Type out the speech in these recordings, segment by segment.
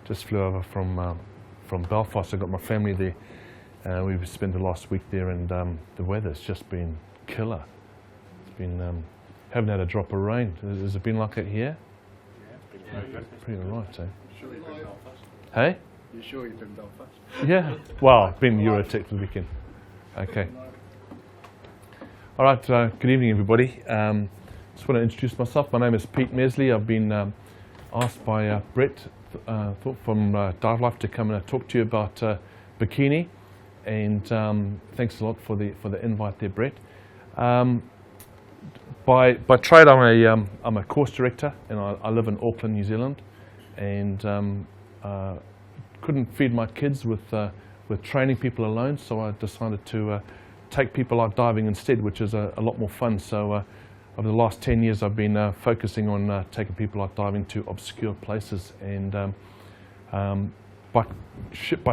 Just flew over from Belfast. I got my family there. We've spent the last week there, and the weather's just been killer. It's been haven't had a drop of rain. Has it been like it here? Yeah, it's been pretty right, eh? sure you've been Belfast. Hey? You sure you've been Belfast? Yeah. Well, I've been Eurotech for the weekend. Okay. All right. Good evening, everybody. Just want to introduce myself. My name is Pete Mesley. I've been asked by Brett from Dive Life to come and talk to you about Bikini, and thanks a lot for the invite there, Brett. By trade, I'm a course director, and I live in Auckland, New Zealand, and couldn't feed my kids with training people alone, so I decided to take people out diving instead, which is a lot more fun. So over the last 10 years, I've been focusing on taking people out diving to obscure places, and by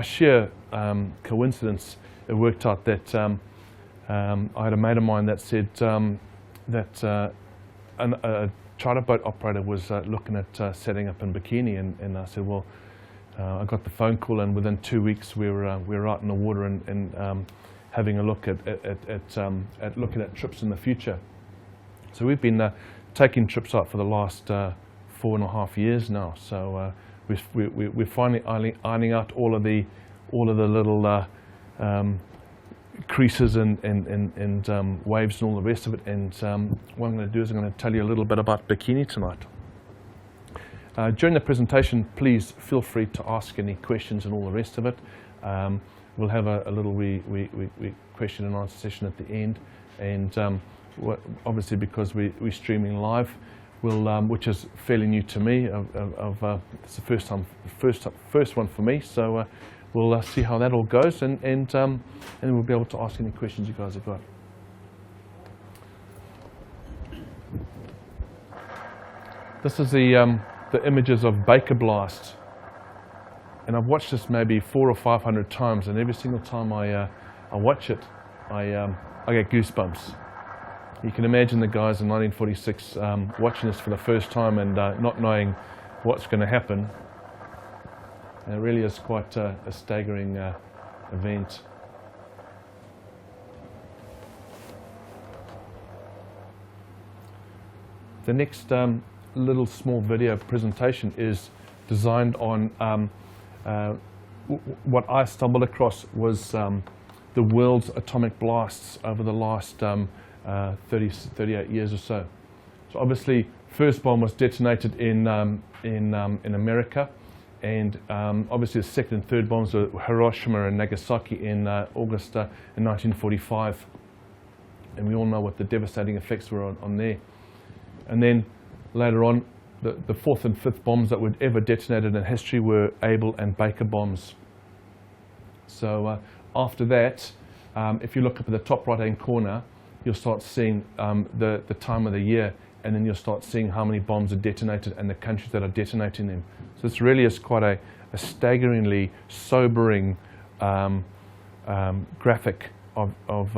sheer coincidence, it worked out that I had a mate of mine that said that a charter boat operator was looking at setting up in Bikini, and I said, well, I got the phone call, and within 2 weeks we were out in the water and having a look at looking at trips in the future. So we've been taking trips out for the last 4.5 years now. So we're finally ironing out all of the little creases and waves and all the rest of it. And what I'm going to do is I'm going to tell you a little bit about Bikini tonight. During the presentation, please feel free to ask any questions and all the rest of it. We'll have a little question and answer session at the end, and obviously because we're streaming live, which is fairly new to me. It's the first one for me. So we'll see how that all goes, and we'll be able to ask any questions you guys have got. This is the images of Baker Blast, and I've watched this maybe 400 or 500 times, and every single time I watch it, I get goosebumps. You can imagine the guys in 1946 watching this for the first time and not knowing what's going to happen. And it really is quite a staggering event. The next little small video presentation is designed on what I stumbled across was the world's atomic blasts over the last 38 years or so. So obviously, first bomb was detonated in America, and obviously the second and third bombs were Hiroshima and Nagasaki in August in 1945, and we all know what the devastating effects were on there. And then later on, the fourth and fifth bombs that were ever detonated in history were Able and Baker bombs. So after that, if you look up at the top right-hand corner, you'll start seeing the time of the year, and then you'll start seeing how many bombs are detonated and the countries that are detonating them. So this really is quite a staggeringly sobering graphic of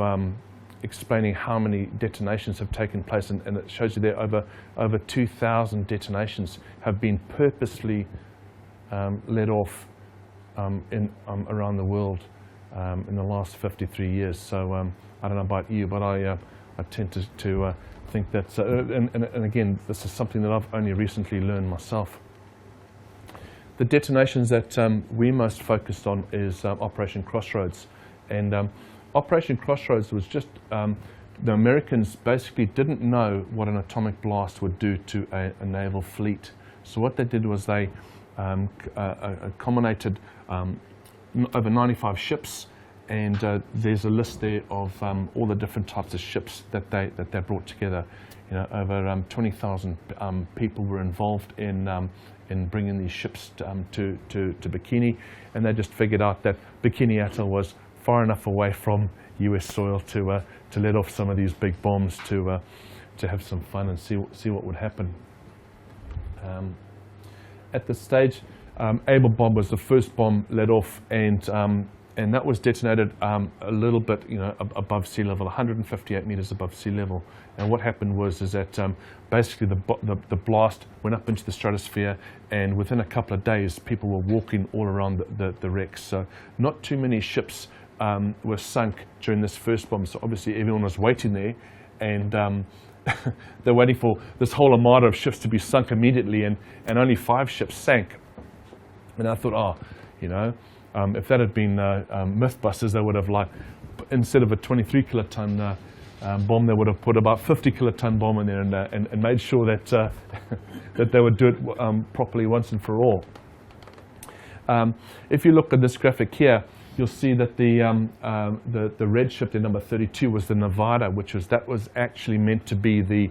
explaining how many detonations have taken place, and it shows you there over 2,000 detonations have been purposely let off around the world in the last 53 years. So I don't know about you, but I tend to think that, and again, this is something that I've only recently learned myself. The detonations that we're most focused on is Operation Crossroads, and Operation Crossroads was just, the Americans basically didn't know what an atomic blast would do to a naval fleet. So what they did was they accommodated over 95 ships, and there's a list there of all the different types of ships that they brought together. You know, over 20,000 people were involved in bringing these ships to Bikini, and they just figured out that Bikini Atoll was far enough away from US soil to let off some of these big bombs to have some fun and see what would happen. At this stage, Able bomb was the first bomb let off, and and that was detonated a little bit, above sea level, 158 meters above sea level. And what happened was that basically the blast went up into the stratosphere, and within a couple of days, people were walking all around the wrecks. So not too many ships were sunk during this first bomb. So obviously everyone was waiting there, and they're waiting for this whole armada of ships to be sunk immediately, and only 5 ships sank. And I thought, if that had been Mythbusters, they would have, instead of a 23 kiloton bomb, they would have put about 50 kiloton bomb in there, and made sure that that they would do it properly once and for all. If you look at this graphic here, you'll see that the red ship, the number 32, was the Nevada, that was actually meant to be the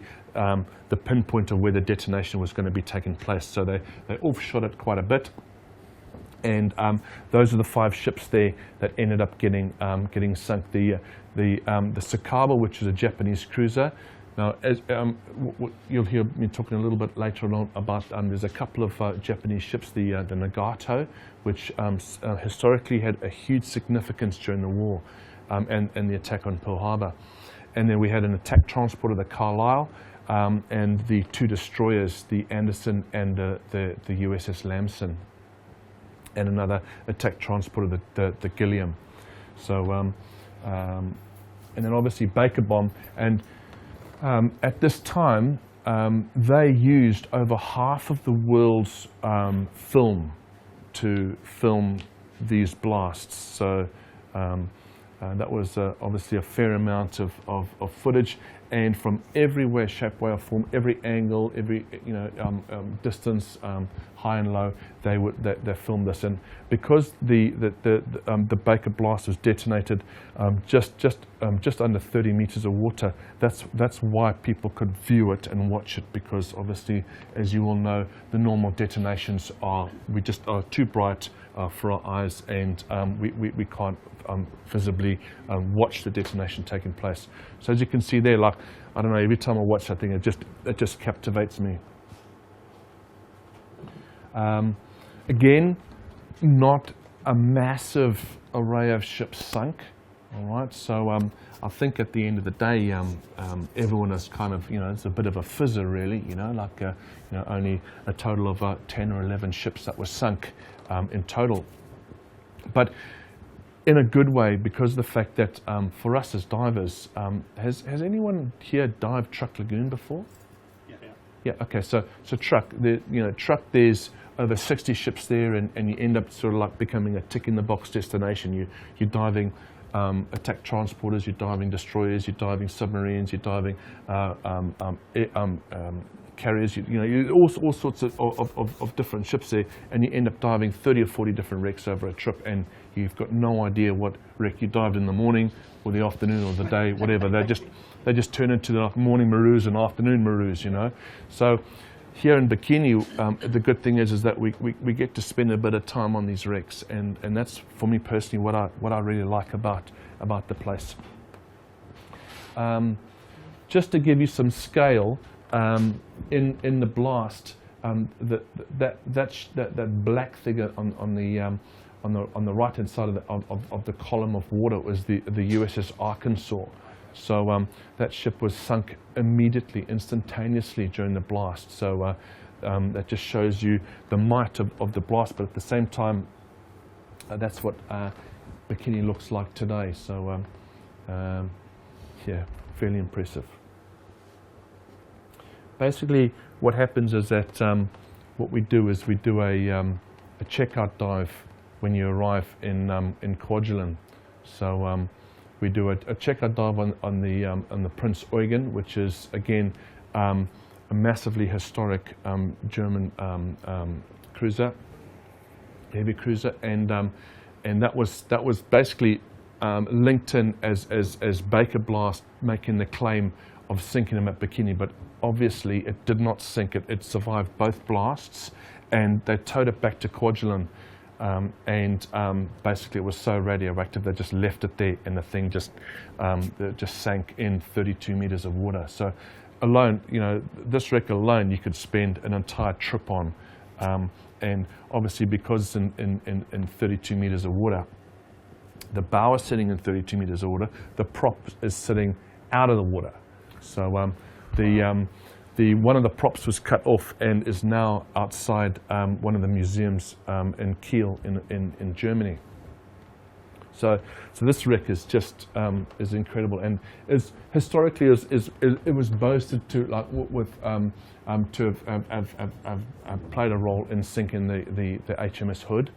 pinpoint of where the detonation was going to be taking place. So they offshot it quite a bit. And those are the 5 ships there that ended up getting sunk. The Sakaba, which is a Japanese cruiser. Now, as you'll hear me talking a little bit later on about, there's a couple of Japanese ships, the Nagato, which historically had a huge significance during the war, and the attack on Pearl Harbor. And then we had an attack transporter, the Carlisle, and the 2 destroyers, the Anderson and the USS Lamson, and another attack transporter, the Gilliam. So, and then obviously Baker bomb. And at this time, they used over half of the world's film to film these blasts. So that was obviously a fair amount of footage, and from every way, shape, way, or form, every angle, every distance, high and low, they filmed this. And because the Baker blast was detonated just under 30 meters of water, that's why people could view it and watch it, because obviously, as you all know, the normal detonations are too bright for our eyes, and we can't visibly watch the detonation taking place. So as you can see there, I don't know, every time I watch that thing, it just captivates me. Again, not a massive array of ships sunk. All right, so I think at the end of the day, everyone is kind of, it's a bit of a fizzer, really. Only a total of 10 or 11 ships that were sunk in total. But in a good way, because of the fact that for us as divers, has anyone here dived Truck Lagoon before? Yeah. Okay. So Truck, there's over 60 ships there, and you end up sort of like becoming a tick in the box destination. You're diving attack transporters, you're diving destroyers, you're diving submarines, you're diving carriers, all sorts of different ships there, and you end up diving 30 or 40 different wrecks over a trip, and you've got no idea what wreck you dived in the morning or the afternoon or the day, whatever. They just turn into the morning maroos and afternoon maroos, So here in Bikini, the good thing is that we get to spend a bit of time on these wrecks, and that's, for me personally, what I really like about the place. Just to give you some scale, in the blast, that black figure on the right hand side of the column of water was the USS Arkansas. So that ship was sunk immediately, instantaneously during the blast. So that just shows you the might of the blast, but at the same time, that's what Bikini looks like today. So yeah, fairly impressive. Basically, what happens is that what we do is we do a checkout dive when you arrive in Kwajalein. So we do a checkout dive on the Prince Eugen, which is again a massively historic German cruiser, heavy cruiser, and that was basically linked in as Baker blast making the claim of sinking them at Bikini, but obviously it did not sink. It survived both blasts, and they towed it back to Kwajalein, and basically it was so radioactive they just left it there, and the thing just sank in 32 meters of water. So alone, this wreck alone you could spend an entire trip on, and obviously because it's in 32 meters of water, The bow is sitting in 32 meters of water. The prop is sitting out of the water. So one of the props was cut off and is now outside one of the museums in Kiel in Germany. So this wreck is just is incredible, and is historically it was boasted to to have played a role in sinking the HMS Hood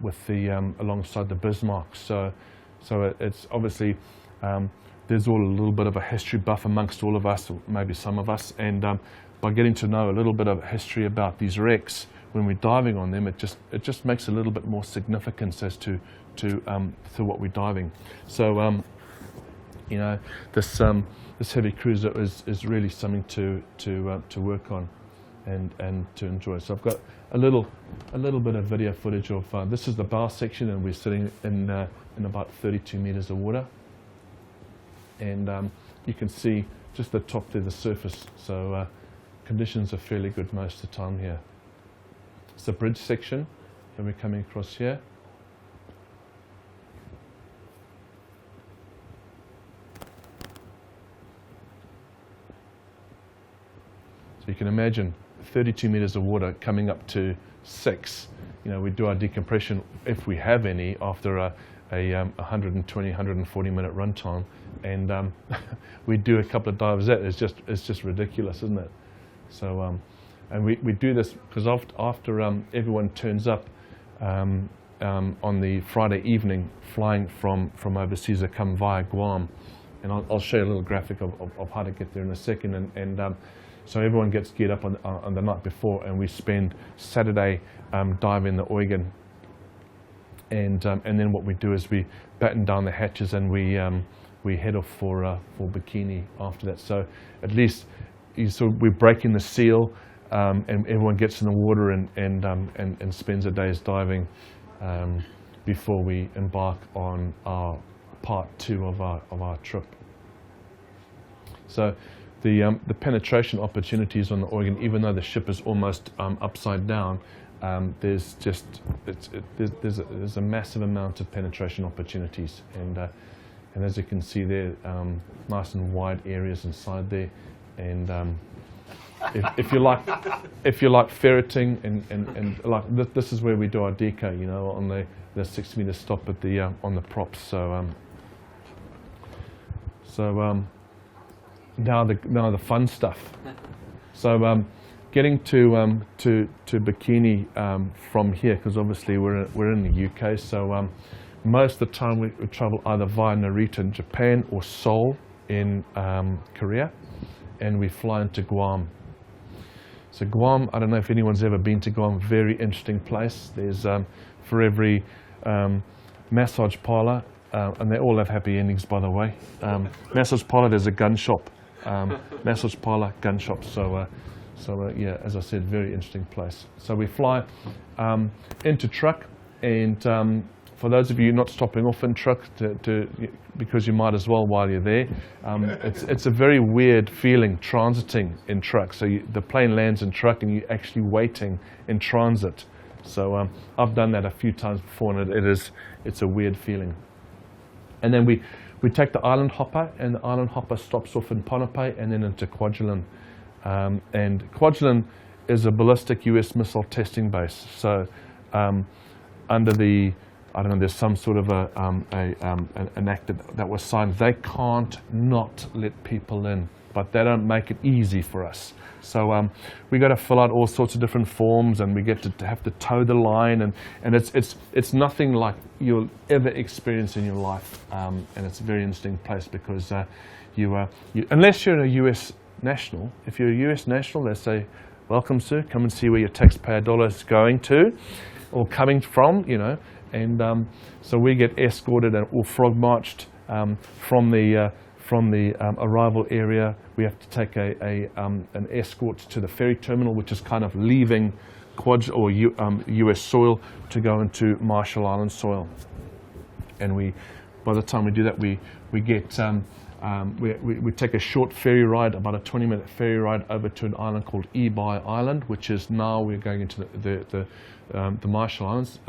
with the alongside the Bismarck. So it's obviously there's all a little bit of a history buff amongst all of us, or maybe some of us, and by getting to know a little bit of history about these wrecks when we're diving on them, it just makes a little bit more significance as to what we're diving. So you know, this heavy cruiser is really something to work on and to enjoy. So I've got a little bit of video footage of this is the bow section, and we're sitting in about 32 meters of water, and you can see just the top there, the surface. So conditions are fairly good most of the time here. It's the bridge section, and we're coming across here. So you can imagine 32 meters of water coming up to 6. You know, we do our decompression, if we have any, after a 120, 140 minute run time, and we do a couple of dives. That is just ridiculous, isn't it? So and we do this because after everyone turns up on the Friday evening, flying from overseas, they come via Guam, and I'll show you a little graphic of how to get there in a second, and so everyone gets geared up on the night before, and we spend Saturday diving the Apogon, and then what we do is we batten down the hatches, and we head off for Bikini after that. So at least we're breaking the seal, and everyone gets in the water and spends a day's diving before we embark on our part 2 of our trip. So the penetration opportunities on the Apogon, even though the ship is almost upside down, there's a massive amount of penetration opportunities, and as you can see there, nice and wide areas inside there, and if you like ferreting and like this is where we do our deco, you know, on the 6-meter stop at the on the props. So now the fun stuff. So getting to Bikini from here, because obviously we're in the UK. So most of the time we travel either via Narita in Japan or Seoul in Korea, and we fly into Guam. So Guam, I don't know if anyone's ever been to Guam. Very interesting place. There's for every massage parlor, and they all have happy endings, by the way. Massage parlor, there's a gun shop. Massage parlor, gun shop. So yeah, as I said, very interesting place. So we fly into truck, and for those of you not stopping off in truck, because you might as well while you're there, it's a very weird feeling transiting in truck. So the plane lands in truck, and you're actually waiting in transit. So I've done that a few times before, and it's a weird feeling. And then we take the island hopper, and the island hopper stops off in Ponape and then into Kwajalein. And Kwajalein is a ballistic US missile testing base. So under the, I don't know, there's some sort of an act that was signed. They can't not let people in, but they don't make it easy for us. So we got to fill out all sorts of different forms, and we get to have to toe the line, and it's nothing like you'll ever experience in your life, and it's a very interesting place because you unless you're a US national, if you're a US national, they say, "Welcome, sir. Come and see where your taxpayer dollar is going to, or coming from," you know. And so we get escorted or frog marched from the arrival area. We have to take an escort to the ferry terminal, which is kind of leaving US soil to go into Marshall Island soil. And by the time we do that, we get we take a short ferry ride, about a 20-minute ferry ride over to an island called Ebai Island, which is now we're going into the Marshall Islands,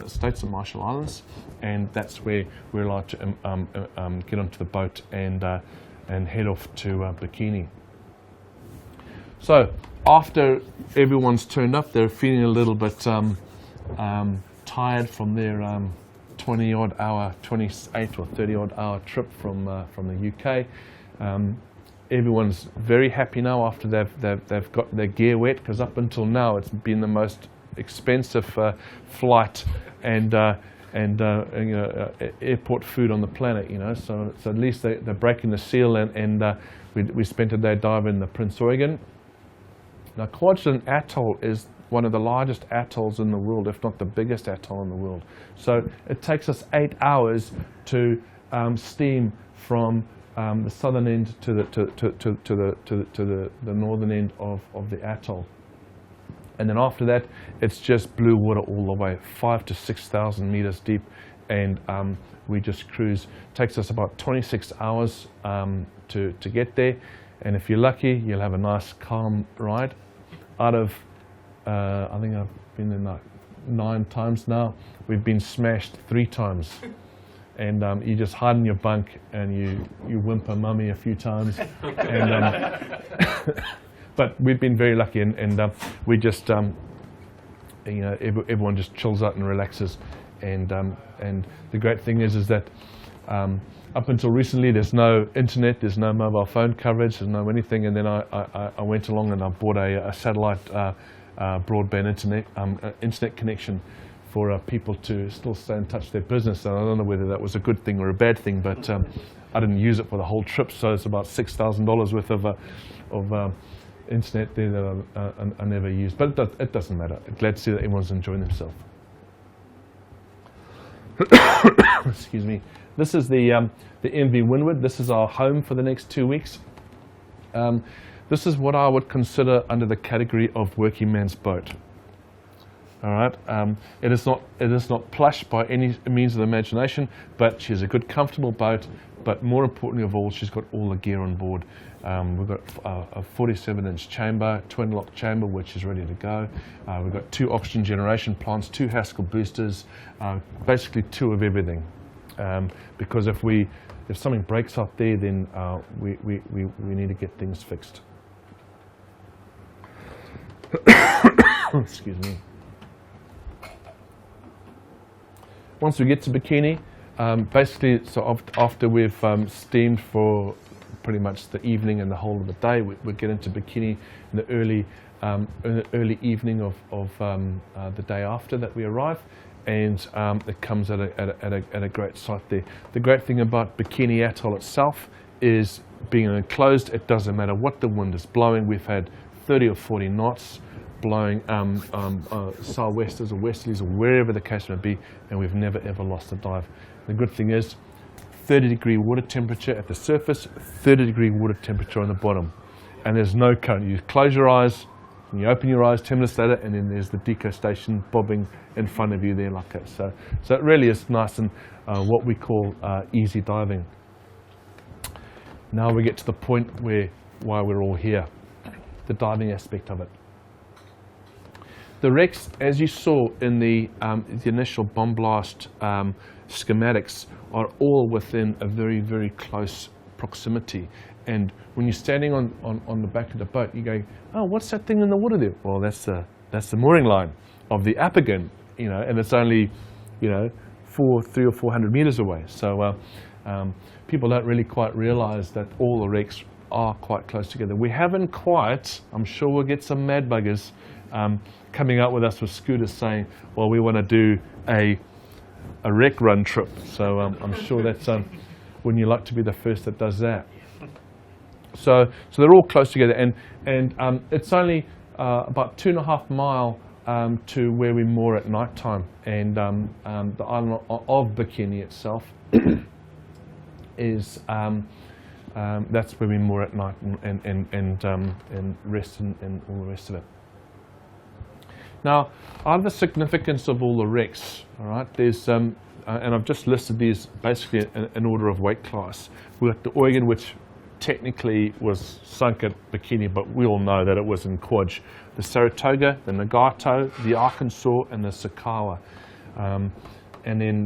States of Marshall Islands, and that's where we're allowed to get onto the boat and head off to Bikini. So after everyone's turned up, they're feeling a little bit tired from their 20-odd hour, 28 or 30-odd hour trip from the UK. Everyone's very happy now after they've got their gear wet, because up until now it's been the most expensive flight and airport food on the planet. So at least they're breaking the seal, and we spent a day diving in the Prince Eugen. Now, Condensed Atoll is one of the largest atolls in the world, if not the biggest atoll in the world. So it takes us 8 hours to steam from the southern end to the northern end of the atoll. And then after that, it's just blue water all the way, 5,000 to 6,000 meters deep, and we just cruise. It takes us about 26 hours to get there, and if you're lucky, you'll have a nice calm ride. Out of I think I've been in like 9 times now. We've been smashed 3 times, and you just hide in your bunk and you whimper mummy a few times, and but we've been very lucky, and we just everyone just chills out and relaxes, and the great thing is that up until recently there's no internet, there's no mobile phone coverage, there's no anything, and then I went along and I bought a satellite broadband internet connection for people to still stay in touch with their business. And I don't know whether that was a good thing or a bad thing, but I didn't use it for the whole trip, so it's about $6,000 worth of internet there that I never used. But it doesn't matter. I'm glad to see that everyone's enjoying themselves. Excuse me. This is the MV Windward. This is our home for the next 2 weeks. This is what I would consider under the category of working man's boat. All right. It is not plush by any means of the imagination, but she's a good, comfortable boat. But more importantly of all, she's got all the gear on board. We've got a 47-inch chamber, twin-lock chamber, which is ready to go. We've got 2 oxygen generation plants, 2 Haskell boosters, basically 2 of everything. Because if something breaks out there, then we need to get things fixed. Excuse me. Once we get to Bikini, basically, so after we've steamed for pretty much the evening and the whole of the day, we get into Bikini in the early evening of the day after that we arrive, and it comes at a great site there. The great thing about Bikini Atoll itself is being enclosed. It doesn't matter what the wind is blowing. We've had 30 or 40 knots blowing southwesters or westerlies or wherever the case may be, and we've never ever lost a dive. The good thing is 30-degree water temperature at the surface, 30-degree water temperature on the bottom, and there's no current. You close your eyes and you open your eyes 10 minutes later, and then there's the deco station bobbing in front of you there like that. So it really is nice and what we call easy diving. Now we get to the point why we're all here, the diving aspect of it. The wrecks, as you saw in the initial bomb blast schematics, are all within a very, very close proximity. And when you're standing on the back of the boat, you go, oh, what's that thing in the water there? Well, that's the mooring line of the Apogon, and it's only, 300 or 400 meters away. So people don't really quite realize that all the wrecks are quite close together. We haven't quite, I'm sure we'll get some mad buggers coming out with us with scooters saying, well, we want to do a wreck run trip. So I'm sure that's wouldn't you like to be the first that does that? So they're all close together, and it's only about 2.5 miles to where we moor at night time, and the island of Bikini itself is that's where we moor at night and rest and all the rest of it. Now, out of the significance of all the wrecks, all right, there's and I've just listed these basically in order of weight class. We've got the Apogon, which technically was sunk at Bikini, but we all know that it was in Quaj. The Saratoga, the Nagato, the Arkansas, and the Sakawa. And then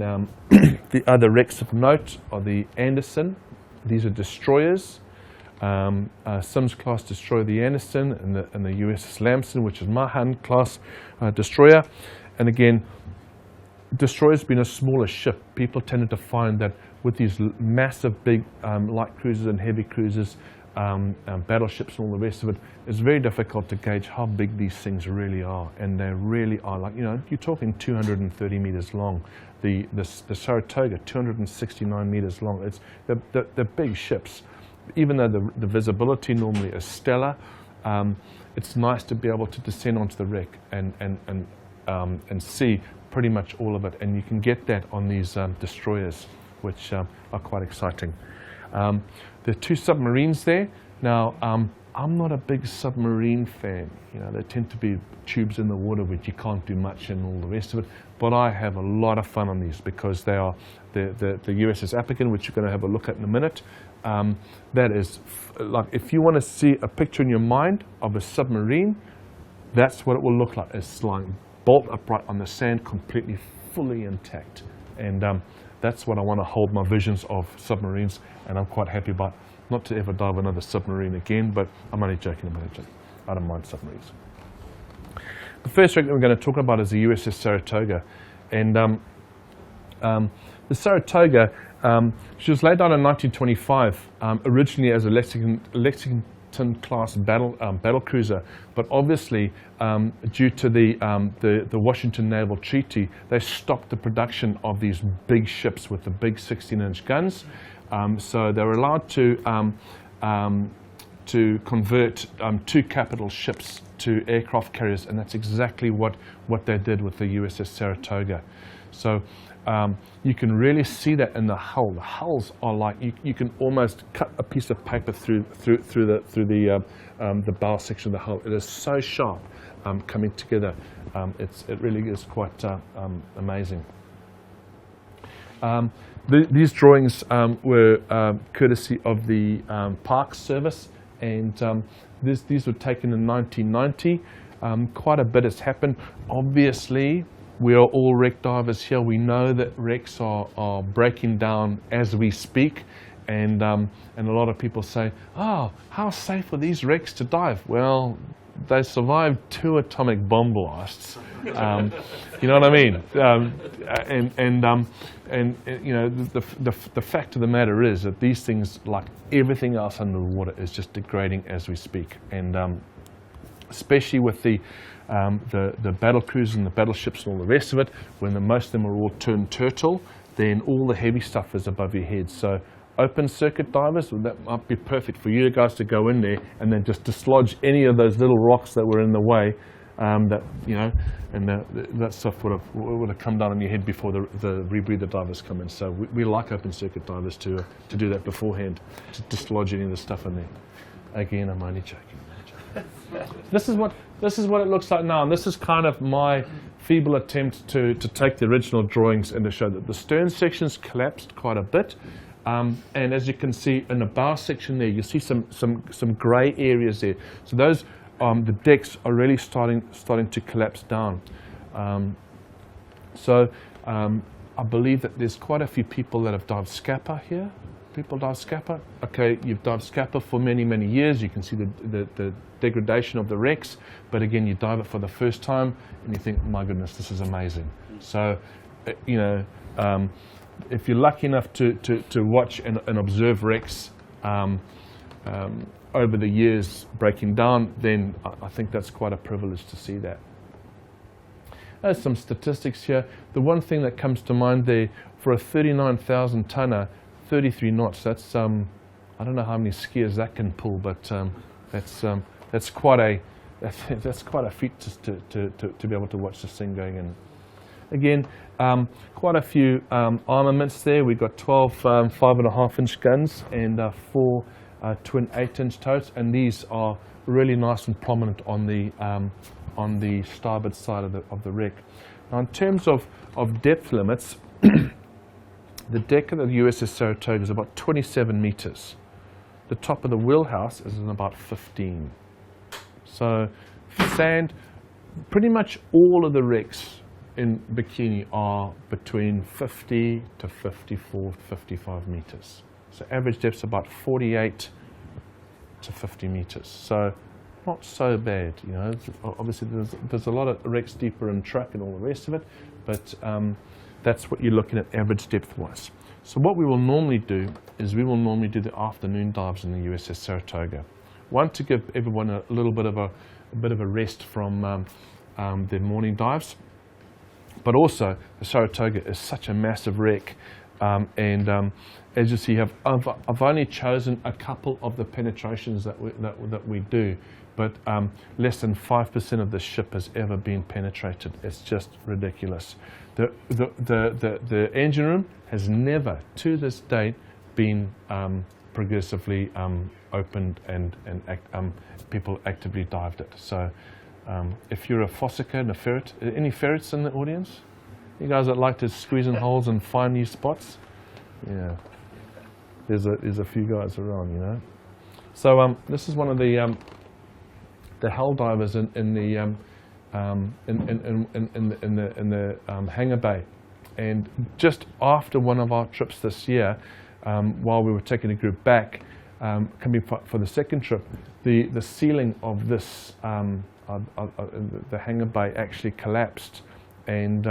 the other wrecks of note are the Anderson. These are destroyers. Sims class destroyer, the Anderson, and the USS Lamson, which is Mahan class destroyer. And again, destroyer's been a smaller ship. People tended to find that with these massive, big light cruisers and heavy cruisers, battleships and all the rest of it, it's very difficult to gauge how big these things really are. And they really are, like, you know, you're talking 230 meters long. The Saratoga, 269 meters long. It's the big ships. Even though the visibility normally is stellar, it's nice to be able to descend onto the wreck and see pretty much all of it. And you can get that on these destroyers, which are quite exciting. There are two submarines there. Now, I'm not a big submarine fan. You know, they tend to be tubes in the water which you can't do much and all the rest of it. But I have a lot of fun on these because they are the USS Apogon, which you're going to have a look at in a minute. That is, like, if you want to see a picture in your mind of a submarine, that's what it will look like. It's lying bolt upright on the sand, completely, fully intact. And that's what I want to hold my visions of submarines, and I'm quite happy about not to ever dive another submarine again, but I'm only joking about it. I don't mind submarines. The first wreck that we're going to talk about is the USS Saratoga. And the Saratoga, she was laid down in 1925, originally as a Lexington-class battle cruiser, but obviously due to the Washington Naval Treaty, they stopped the production of these big ships with the big 16-inch guns. So they were allowed to convert two capital ships to aircraft carriers, and that's exactly what they did with the USS Saratoga. So you can really see that in the hull. The hulls are like, you can almost cut a piece of paper through the bow section of the hull. It is so sharp coming together. It really is quite amazing. These drawings were courtesy of the Parks Service, and these were taken in 1990. Quite a bit has happened. Obviously, we are all wreck divers here. We know that wrecks are breaking down as we speak, and a lot of people say, "Oh, how safe are these wrecks to dive?" Well, they survived 2 atomic bomb blasts. You know what I mean? And you know, the fact of the matter is that these things, like everything else under the water, is just degrading as we speak. And especially with the battle cruisers and the battleships and all the rest of it, when most of them are all turned turtle, then all the heavy stuff is above your head. So open circuit divers, well, that might be perfect for you guys to go in there and then just dislodge any of those little rocks that were in the way, that, you know, and that stuff would have come down on your head before the rebreather divers come in. So we like open circuit divers to do that beforehand, to dislodge any of the stuff in there. Again, I'm only joking. This is what it looks like now, and this is kind of my feeble attempt to take the original drawings and to show that the stern section's collapsed quite a bit. And as you can see in the bow section there, you see some grey areas there. So those the decks are really starting to collapse down. I believe that there's quite a few people that have dived Scapa here. People dive Scapa. Okay, you've dived Scapa for many, many years. You can see the degradation of the wrecks, but again, you dive it for the first time and you think, my goodness, this is amazing. So, you know, if you're lucky enough to watch and observe wrecks over the years breaking down, then I think that's quite a privilege to see that. There's some statistics here. The one thing that comes to mind there, for a 39,000 tonner, 33 knots, that's I don't know how many skiers that can pull, but that's quite a feat to be able to watch this thing going in. Again, quite a few armaments there. We've got 12 5.5-inch guns and 4 twin 8-inch totes, and these are really nice and prominent on the starboard side of the wreck. Now, in terms of depth limits, The deck of the USS Saratoga is about 27 meters. The top of the wheelhouse is in about 15. So sand, pretty much all of the wrecks in Bikini are between 50 to 54, 55 meters. So average depth's about 48 to 50 meters. So not so bad, you know. Obviously there's a lot of wrecks deeper in truck and all the rest of it, but that's what you're looking at average depth wise. So what we will normally do is we will normally do the afternoon dives in the USS Saratoga. One, to give everyone a little bit of a rest from their morning dives, but also the Saratoga is such a massive wreck, and as you see, I've only chosen a couple of the penetrations that we do, but less than 5% of the ship has ever been penetrated. It's just ridiculous. The engine room has never, to this date, been progressively opened and people actively dived it. So if you're a fossicker and a ferret, any ferrets in the audience? You guys that like to squeeze in holes and find new spots? Yeah, there's a few guys around, you know. So this is one of the hell divers in the hangar bay, and just after one of our trips this year, while we were taking a group back, coming for the second trip, the ceiling of this the hangar bay actually collapsed, and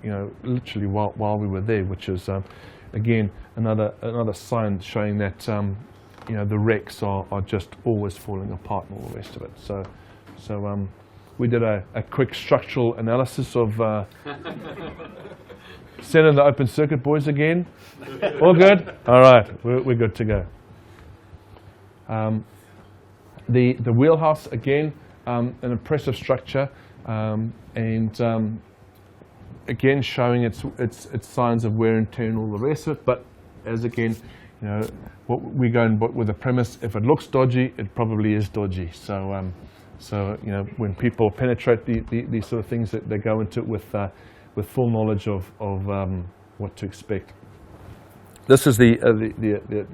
you know, literally while we were there, which is again another sign showing that you know, the wrecks are just always falling apart and all the rest of it. So we did a quick structural analysis of sending the open circuit boys again. All good? All right, we're good to go. The wheelhouse, again, an impressive structure, and again showing its signs of wear and tear and all the rest of it. But as again, you know, what we go in with the premise: if it looks dodgy, it probably is dodgy. So you know, when people penetrate these sort of things, that they go into it with full knowledge of what to expect. This is the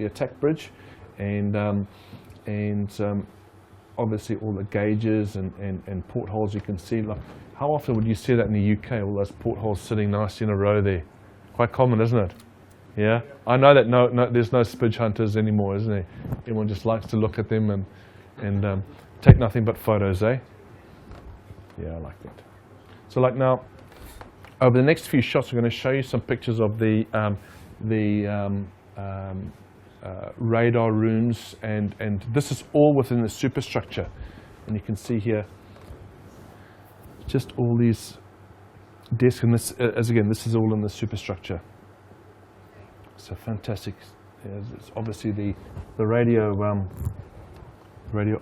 attack bridge, and obviously all the gauges and portholes you can see. Like, how often would you see that in the UK? All those portholes sitting nicely in a row there. Quite common, isn't it? Yeah. I know that there's no spidge hunters anymore, isn't there? Everyone just likes to look at them and take nothing but photos, eh? Yeah, I like that. So like now, over the next few shots, we're going to show you some pictures of the radar rooms, and this is all within the superstructure. And you can see here just all these desks, and this, as again, this is all in the superstructure. So fantastic. It's obviously the radio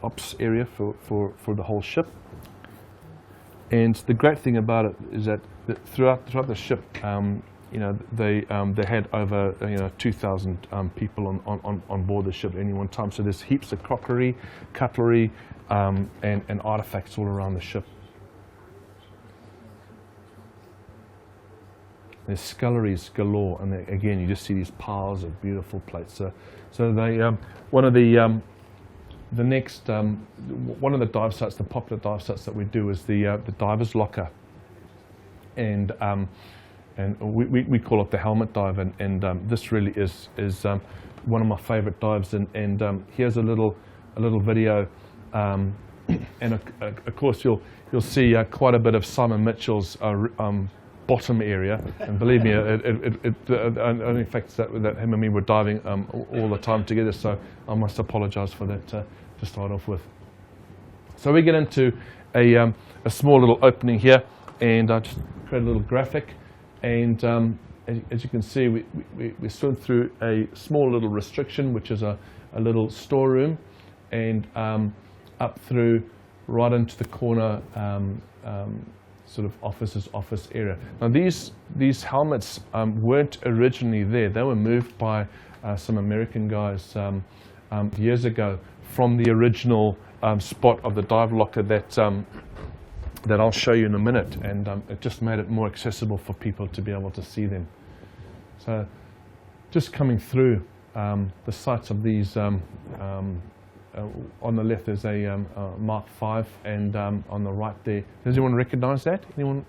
ops area for the whole ship. And the great thing about it is that throughout the ship, you know, they had over 2,000 people on board the ship at any one time. So there's heaps of crockery, cutlery, and artifacts all around the ship. There's sculleries galore, and again, you just see these piles of beautiful plates. So they one of the dive sites, the popular dive sites that we do, is the diver's locker, and we call it the helmet dive, and this really is one of my favorite dives, and here's a little video, and of course you'll see quite a bit of Simon Mitchell's bottom area, and believe me, it only affects that him and me were diving all the time together, so I must apologize for that to start off with. So we get into a small little opening here, and I just create a little graphic, and as you can see, we swim through a small little restriction, which is a little storeroom, and up through right into the corner sort of office area. Now these helmets weren't originally there. They were moved by some American guys years ago from the original spot of the dive locker that I'll show you in a minute, and it just made it more accessible for people to be able to see them. So just coming through the sights of these. On the left there's a Mark V, and on the right there. Does anyone recognise that? Anyone?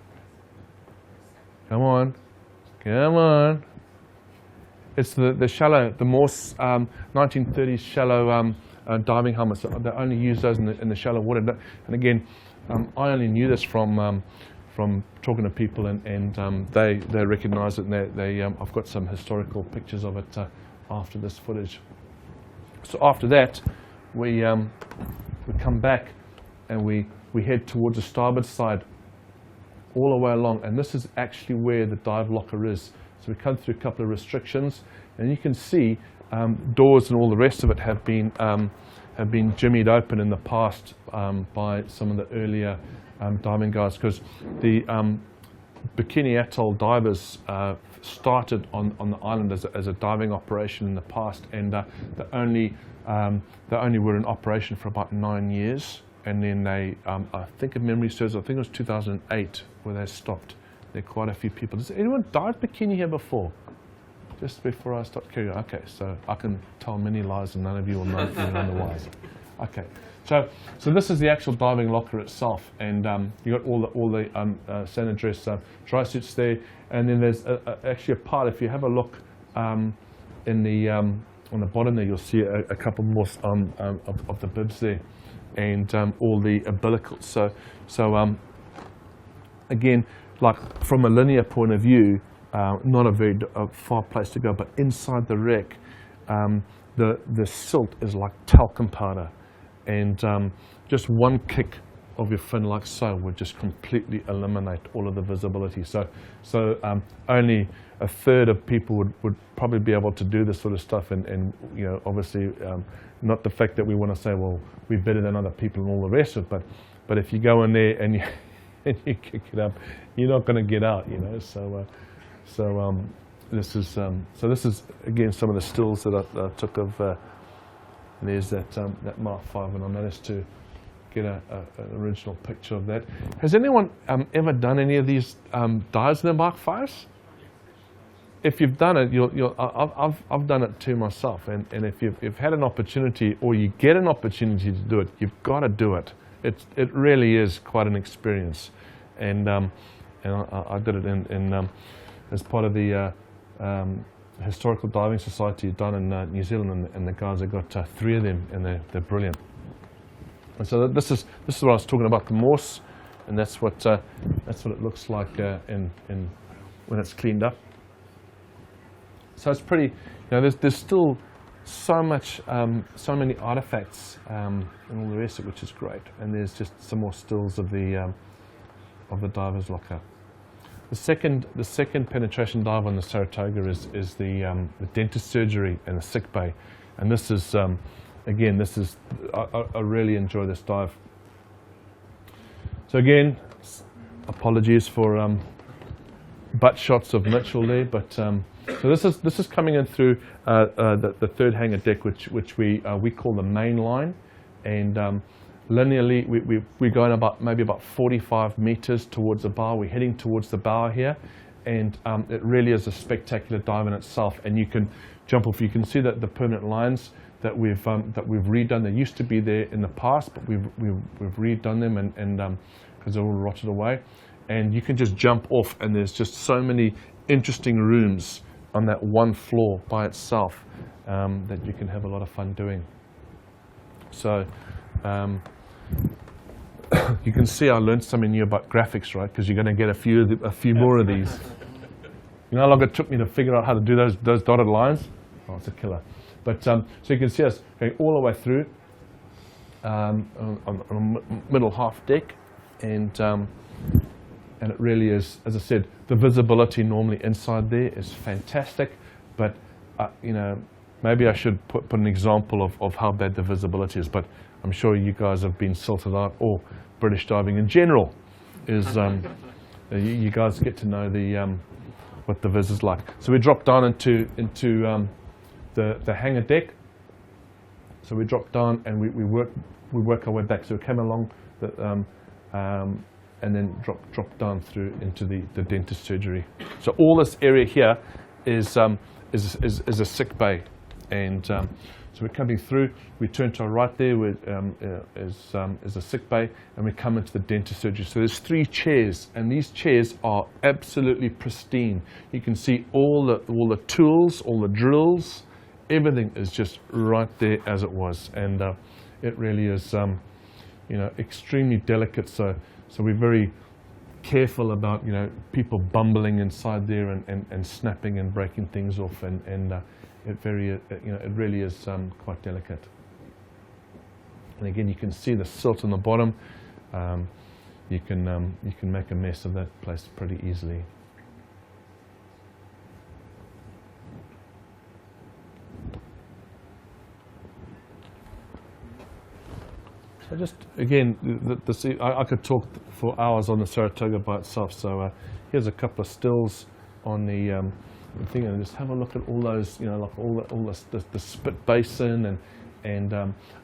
Come on, come on. It's the shallow, the Morse 1930s shallow diving helmets. They only use those in the shallow water. And again, I only knew this from talking to people, and they recognise it. And I've got some historical pictures of it after this footage. So after that, we come back and we head towards the starboard side all the way along, and this is actually where the dive locker is. So we come through a couple of restrictions, and you can see doors and all the rest of it have been jimmied open in the past by some of the earlier diving guys, because the Bikini Atoll divers started on the island as a diving operation in the past, and they only were in operation for about 9 years, and then they, I think if memory serves, I think it was 2008 where they stopped. There are quite a few people. Does anyone dive bikini here before? Just before I start carrying on. Okay, so I can tell many lies and none of you will know anything otherwise. Okay, so this is the actual diving locker itself, and you got all the standard dress dry suits there, and then there's actually a part. If you have a look in the on the bottom there, you'll see a couple more of the bibs there, and all the umbilicals. So again, like from a linear point of view, not a very far place to go, but inside the wreck, the silt is like talcum powder, and just one kick of your fin like so would just completely eliminate all of the visibility. So only a third of people would probably be able to do this sort of stuff, and you know, obviously not the fact that we want to say, well, we're better than other people and all the rest of it, but if you go in there and you and you kick it up, you're not going to get out, you know. So this is again some of the stills that I took of. There's that Mark V, and I managed to get an original picture of that. Has anyone ever done any of these dives in the Mark Vs? If you've done it, I've done it too myself, and if you've had an opportunity, or you get an opportunity to do it, you've got to do it. It really is quite an experience, and I did it in as part of the Historical Diving Society done in New Zealand, and the guys have got 3 of them, and they're brilliant. And so this is what I was talking about, the Morse, and that's what it looks like in when it's cleaned up. So it's pretty, you know, there's still so much, so many artifacts and all the rest of it, which is great. And there's just some more stills of the diver's locker. The second penetration dive on the Saratoga is the dentist surgery and the sick bay, and this is again, I really enjoy this dive. So again, apologies for butt shots of Mitchell there, but so this is coming in through the third hangar deck, which we call the main line, and linearly we're going maybe about 45 meters towards the bow. We're heading towards the bow here, and it really is a spectacular dive in itself. And you can jump off. You can see that the permanent lines that we've redone. They used to be there in the past, but we've redone them, and because they're all rotted away. And you can just jump off, and there's just so many interesting rooms on that one floor by itself that you can have a lot of fun doing. So you can see I learned something new about graphics, right? Because you're going to get a few more of these. You know how long it took me to figure out how to do those dotted lines? Oh, it's a killer. But so you can see us going all the way through on the middle half deck, and it really is, as I said, the visibility normally inside there is fantastic. But you know, maybe I should put an example of how bad the visibility is. But I'm sure you guys have been silted out, or British diving in general is. You guys get to know what the viz is like. So we drop down into the hangar deck. So we drop down and we work our way back. So we came along and then drop down through into the dentist surgery. So all this area here is is a sick bay, and so we're coming through. We turn to our right there, where is a sick bay, and we come into the dental surgery. So there's 3 chairs, and these chairs are absolutely pristine. You can see all the tools, all the drills, everything is just right there as it was, and it really is, extremely delicate. So we're very careful about people bumbling inside there and snapping and breaking things off, and it really is quite delicate. And again, you can see the silt on the bottom. You can make a mess of that place pretty easily. So just again, I could talk for hours on the Saratoga by itself. So here's a couple of stills on the thing, and just have a look at all those, like all the spit basin, and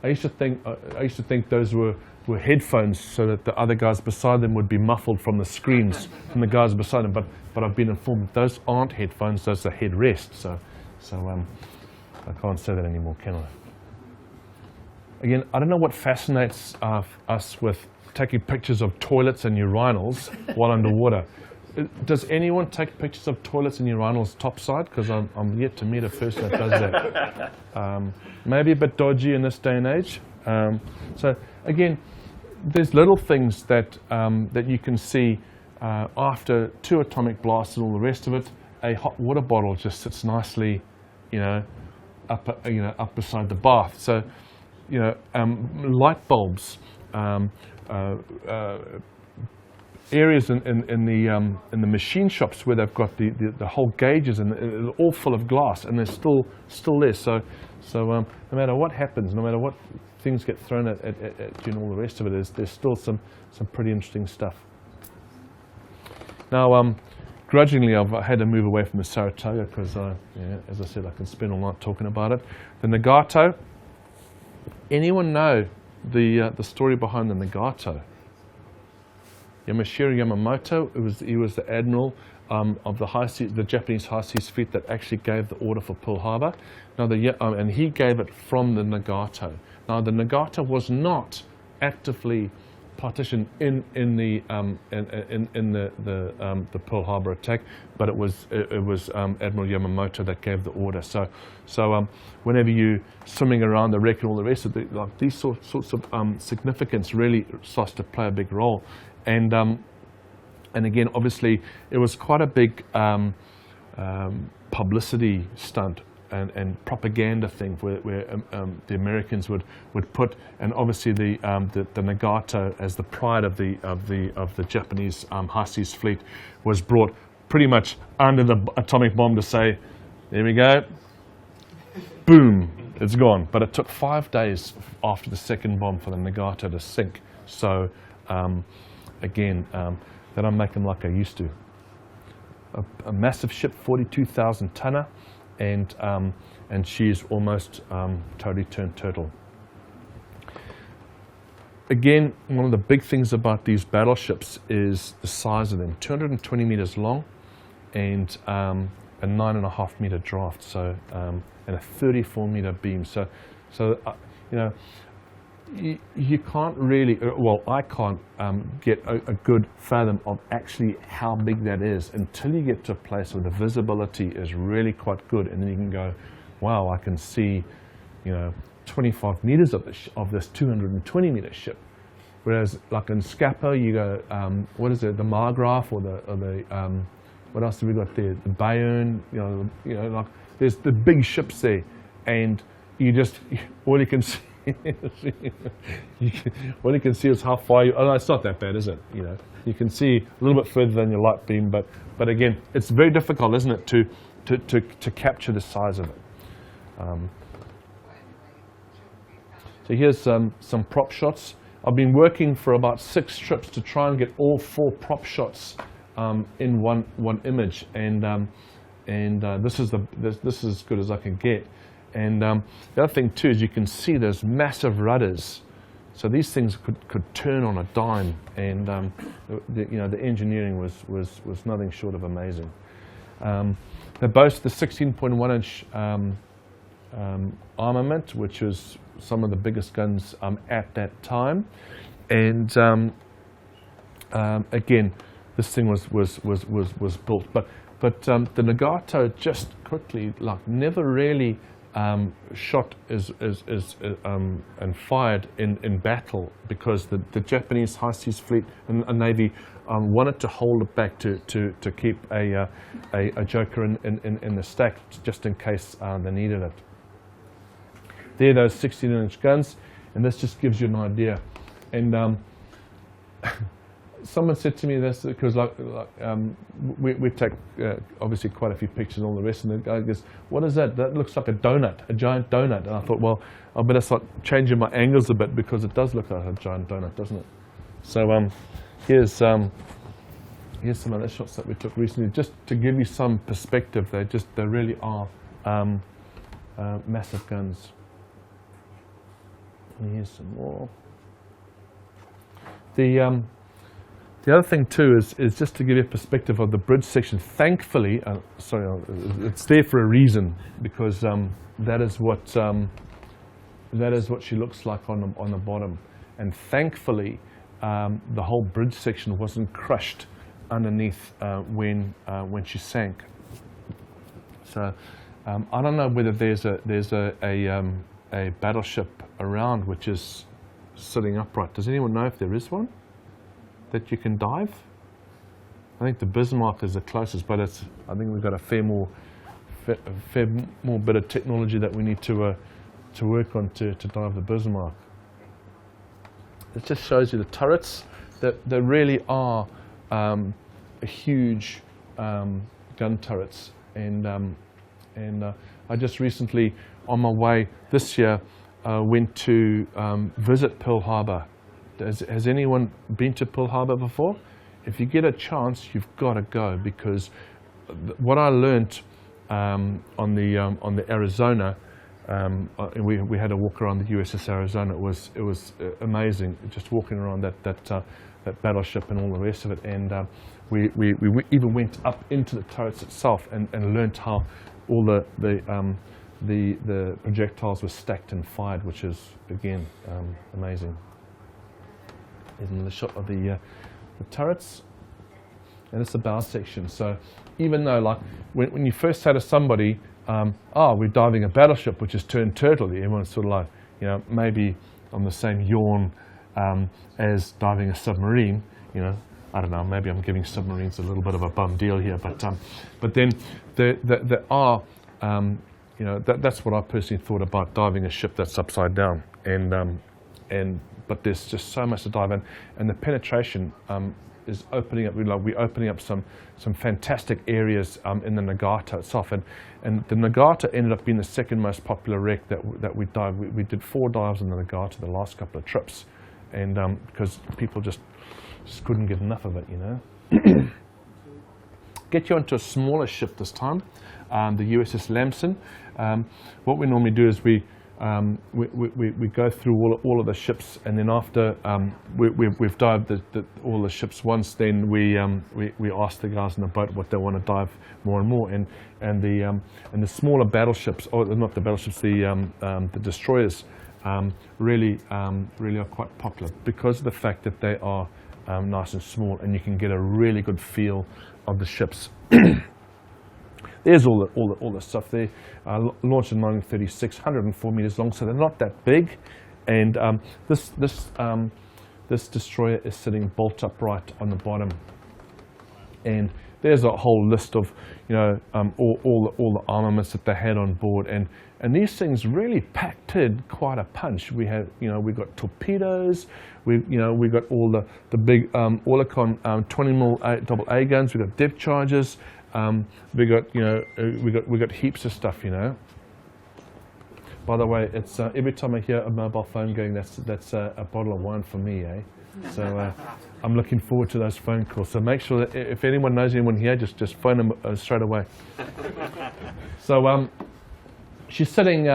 I used to think those were headphones, so that the other guys beside them would be muffled from the screams from the guys beside them. But I've been informed that those aren't headphones; those are headrests. So I can't say that anymore, can I? Again, I don't know what fascinates us with taking pictures of toilets and urinals while underwater. Does anyone take pictures of toilets and urinals topside? Because I'm yet to meet a person that does that. Maybe a bit dodgy in this day and age. So again, there's little things that you can see after 2 atomic blasts and all the rest of it. A hot water bottle just sits nicely, up beside the bath. So light bulbs, areas in the machine shops where they've got the whole gauges and it's all full of glass, and they're still there. So no matter what happens, no matter what things get thrown at you and all the rest of it, there's still some pretty interesting stuff. Now, grudgingly, I've had to move away from the Saratoga because, as I said, I can spend all night talking about it. The Nagato. Anyone know the story behind the Nagato? Yamashiro Yamamoto. He was the admiral of the Japanese high seas fleet that actually gave the order for Pearl Harbor. Now, and he gave it from the Nagato. Now, the Nagato was not actively partitioned in the Pearl Harbor attack, but it was Admiral Yamamoto that gave the order. So whenever you swimming around the wreck and all the rest of it, like these sorts of significance really starts to play a big role. And again, obviously, it was quite a big publicity stunt and propaganda thing where the Americans would put, and obviously the Nagato, as the pride of the Japanese high seas fleet, was brought pretty much under the atomic bomb to say, there we go, boom, it's gone. But it took 5 days after the second bomb for the Nagato to sink. So again, they don't make them like I used to. A massive ship, 42,000 tonner. And she's almost totally turned turtle. Again, one of the big things about these battleships is the size of them. 220 meters long and a 9.5 meter draft, so and a 34 meter beam. So you can't really, well, I can't get a good fathom of actually how big that is until you get to a place where the visibility is really quite good, and then you can go, wow, I can see, 25 meters of this 220 meter ship. Whereas, like in Scapa, you go, what is it, the Margraf or the what else have we got there? The Bayern, like there's the big ships there, and you just all you can see. All you can see is how far you. Oh, no, it's not that bad, is it? You can see a little bit further than your light beam, but again, it's very difficult, isn't it, to capture the size of it. So here's some prop shots. I've been working for about 6 trips to try and get all 4 prop shots in one image, and this is as good as I can get. And the other thing too is you can see those massive rudders. So these things could turn on a dime, and the engineering was nothing short of amazing. they boast the 16.1-inch armament, which was some of the biggest guns at that time. And again, this thing was built, but the Nagato just quickly, like, never really shot and fired in battle, because the Japanese high seas fleet and Navy wanted to hold it back to keep a joker in the stack, just in case they needed it. There, those 16-inch guns, and this just gives you an idea. And someone said to me this, because we take obviously quite a few pictures and all the rest, and the guy goes, "What is that? That looks like a donut, a giant donut." And I thought, well, I better start changing my angles a bit, because it does look like a giant donut, doesn't it? So here's some other shots that we took recently, just to give you some perspective. They really are massive guns. And here's some more. The other thing too is just to give you a perspective of the bridge section. Thankfully, it's there for a reason, because that is what she looks like on the bottom. And thankfully, the whole bridge section wasn't crushed underneath when she sank. So I don't know whether there's a battleship around which is sitting upright. Does anyone know if there is one that you can dive? I think the Bismarck is the closest, but I think we've got a fair more bit of technology that we need to work on to dive the Bismarck. It just shows you the turrets that there really are huge gun turrets, and I just recently, on my way this year, went to visit Pearl Harbor. Has anyone been to Pearl Harbor before? If you get a chance, you've got to go, because what I learned on the Arizona, we had a walk around the USS Arizona. It was amazing, just walking around that battleship and all the rest of it. And we even went up into the turrets itself and learned how all the projectiles were stacked and fired, which is again amazing. Here's another shot of the turrets, and it's the bow section. So even though, like, when you first say to somebody, we're diving a battleship which is turned turtle, everyone's sort of like, you know, maybe on the same yawn as diving a submarine. You know, I don't know, maybe I'm giving submarines a little bit of a bum deal here, but then there are, you know, that's what I personally thought about diving a ship that's upside down, but there's just so much to dive in, and the penetration is opening up. We're opening up some fantastic areas in the Nagato itself, and the Nagato ended up being the second most popular wreck that we dived. We did 4 dives in the Nagato the last couple of trips, and because people just couldn't get enough of it, you know. Get you onto a smaller ship this time, the USS Lamson. What we normally do is we go through all of the ships, and then after we've dived all the ships once, then we ask the guys in the boat what they want to dive more and more, and the smaller battleships, or not the battleships, the destroyers, really are quite popular because of the fact that they are nice and small, and you can get a really good feel of the ships. There's all the stuff there. Launched in 1936, 104 meters long, so they're not that big. And this destroyer is sitting bolt upright on the bottom. And there's a whole list of, you know, all the armaments that they had on board, and these things really packed in quite a punch. We had, you know, we got torpedoes, we got all the big Oerlikon 20mm AA guns, we got depth charges. We got heaps of stuff, you know. By the way, it's every time I hear a mobile phone going, that's a bottle of wine for me, eh? So I'm looking forward to those phone calls. So make sure that if anyone knows anyone here, just phone them straight away. So she's sitting,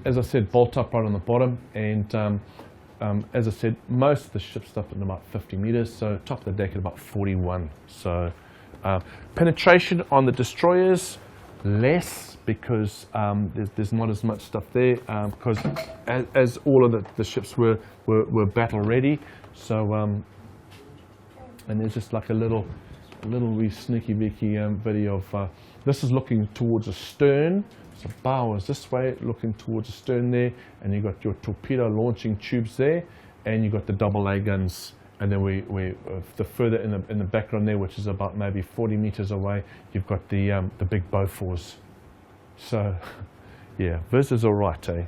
as I said, bolt upright on the bottom, and as I said, most of the ship's up at about 50 meters, so top of the deck at about 41. So penetration on the destroyers, less because there's not as much stuff there because as all of the ships were battle ready. So and there's just like a little wee sneaky beaky video of this is looking towards the stern. So bow is this way, looking towards the stern there, and you've got your torpedo launching tubes there, and you've got the AA guns. And then the further in the background there, which is about maybe 40 meters away, you've got the big Bofors. So, yeah, this is all right, eh?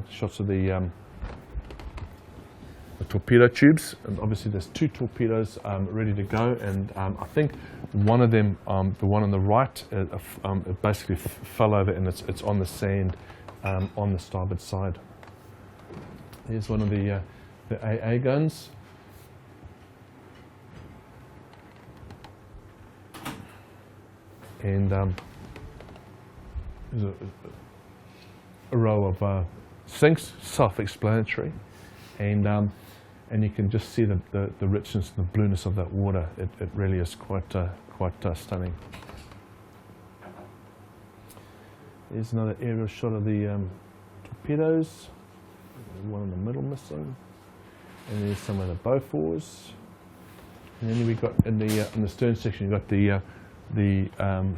Shots of the torpedo tubes, and obviously there's 2 torpedoes ready to go, and I think one of them, the one on the right, it basically fell over and it's on the sand on the starboard side. Here's one of the AA guns. And there's a row of sinks, self-explanatory, and you can just see the richness and the blueness of that water. It really is quite stunning. Here's another aerial shot of the torpedoes. One in the middle missing, and there's some of the Bofors. And then we got in the stern section, you got the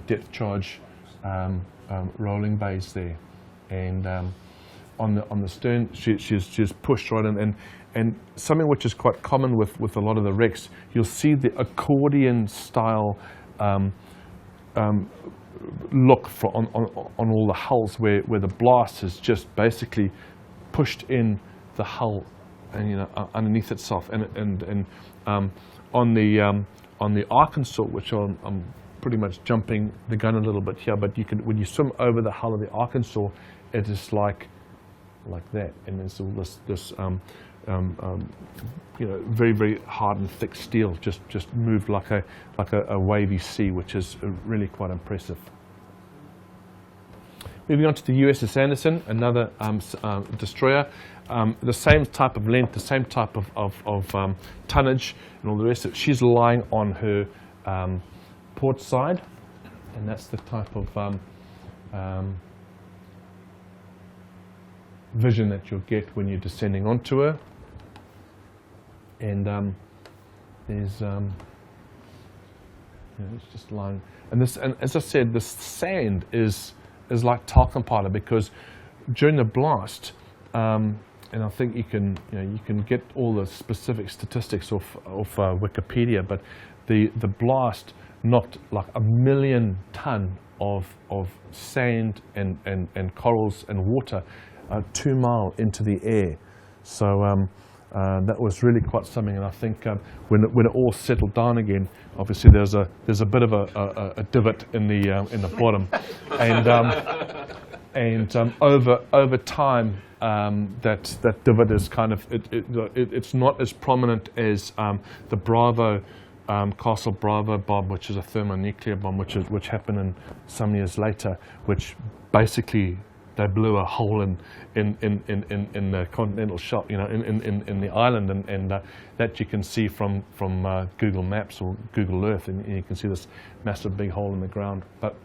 depth charge rolling bays there, and on the stern she's pushed right in, and something which is quite common with a lot of the wrecks, you'll see the accordion style look on all the hulls where the blast is just basically pushed in the hull and underneath itself, and on the Arkansas, which I'm pretty much jumping the gun a little bit here, but you can, when you swim over the hull of the Arkansas, it is like that, and there's all this very, very hard and thick steel just moved like a wavy sea, which is really quite impressive. Moving on to the USS Anderson, another destroyer, the same type of length, the same type of tonnage and all the rest of it. She's lying on her port side, and that's the type of vision that you'll get when you're descending onto her. And there's it's just lying, and as I said, this sand is like talcum powder, because during the blast, and I think you can get all the specific statistics off Wikipedia, but the blast knocked like 1 million ton of sand and corals and water 2 miles into the air. So that was really quite something, and I think when it all settled down again, obviously there's a bit of a divot in the bottom, and over time that divot is kind of it's not as prominent as the Bravo Castle Bravo bomb, which is a thermonuclear bomb, which happened in some years later, which basically they blew a hole in the continental shelf, in the island, and that you can see from Google Maps or Google Earth, and you can see this massive big hole in the ground. But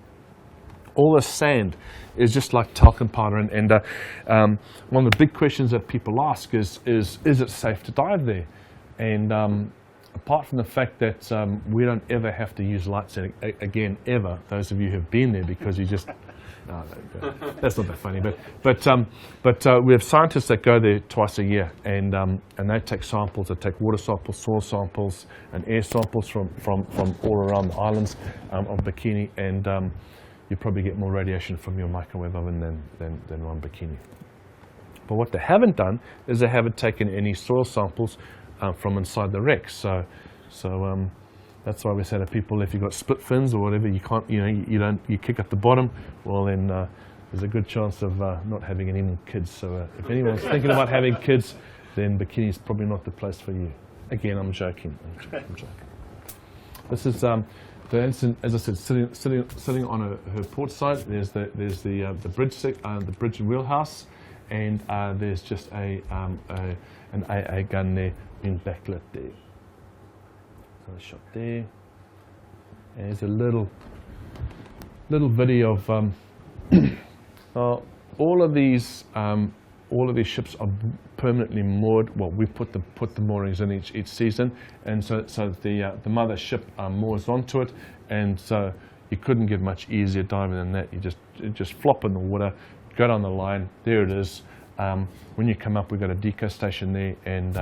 all this sand is just like talcum powder, and one of the big questions that people ask is it safe to dive there? And apart from the fact that we don't ever have to use lights again, ever, those of you who have been there, because you just no, that's not that funny, but we have scientists that go there twice a year, and they take samples. They take water samples, soil samples, and air samples from all around the islands of Bikini, and you probably get more radiation from your microwave oven than on Bikini. But what they haven't done is they haven't taken any soil samples from inside the wreck. So that's why we say to people, if you've got split fins or whatever, you can't, you kick at the bottom, well then there's a good chance of not having any kids. So if anyone's thinking about having kids, then Bikini is probably not the place for you. Again, I'm joking. This is the Anderson, as I said, sitting on her port side. There's the bridge and wheelhouse, and there's just an AA gun there in backlit there. So a shot there. And there's a little video of all of these ships are permanently moored. Well, we put the moorings in each season, and so the mother ship moors onto it, and so you couldn't get much easier diving than that. You just flop in the water, go down the line. There it is. When you come up, we've got a deco station there, and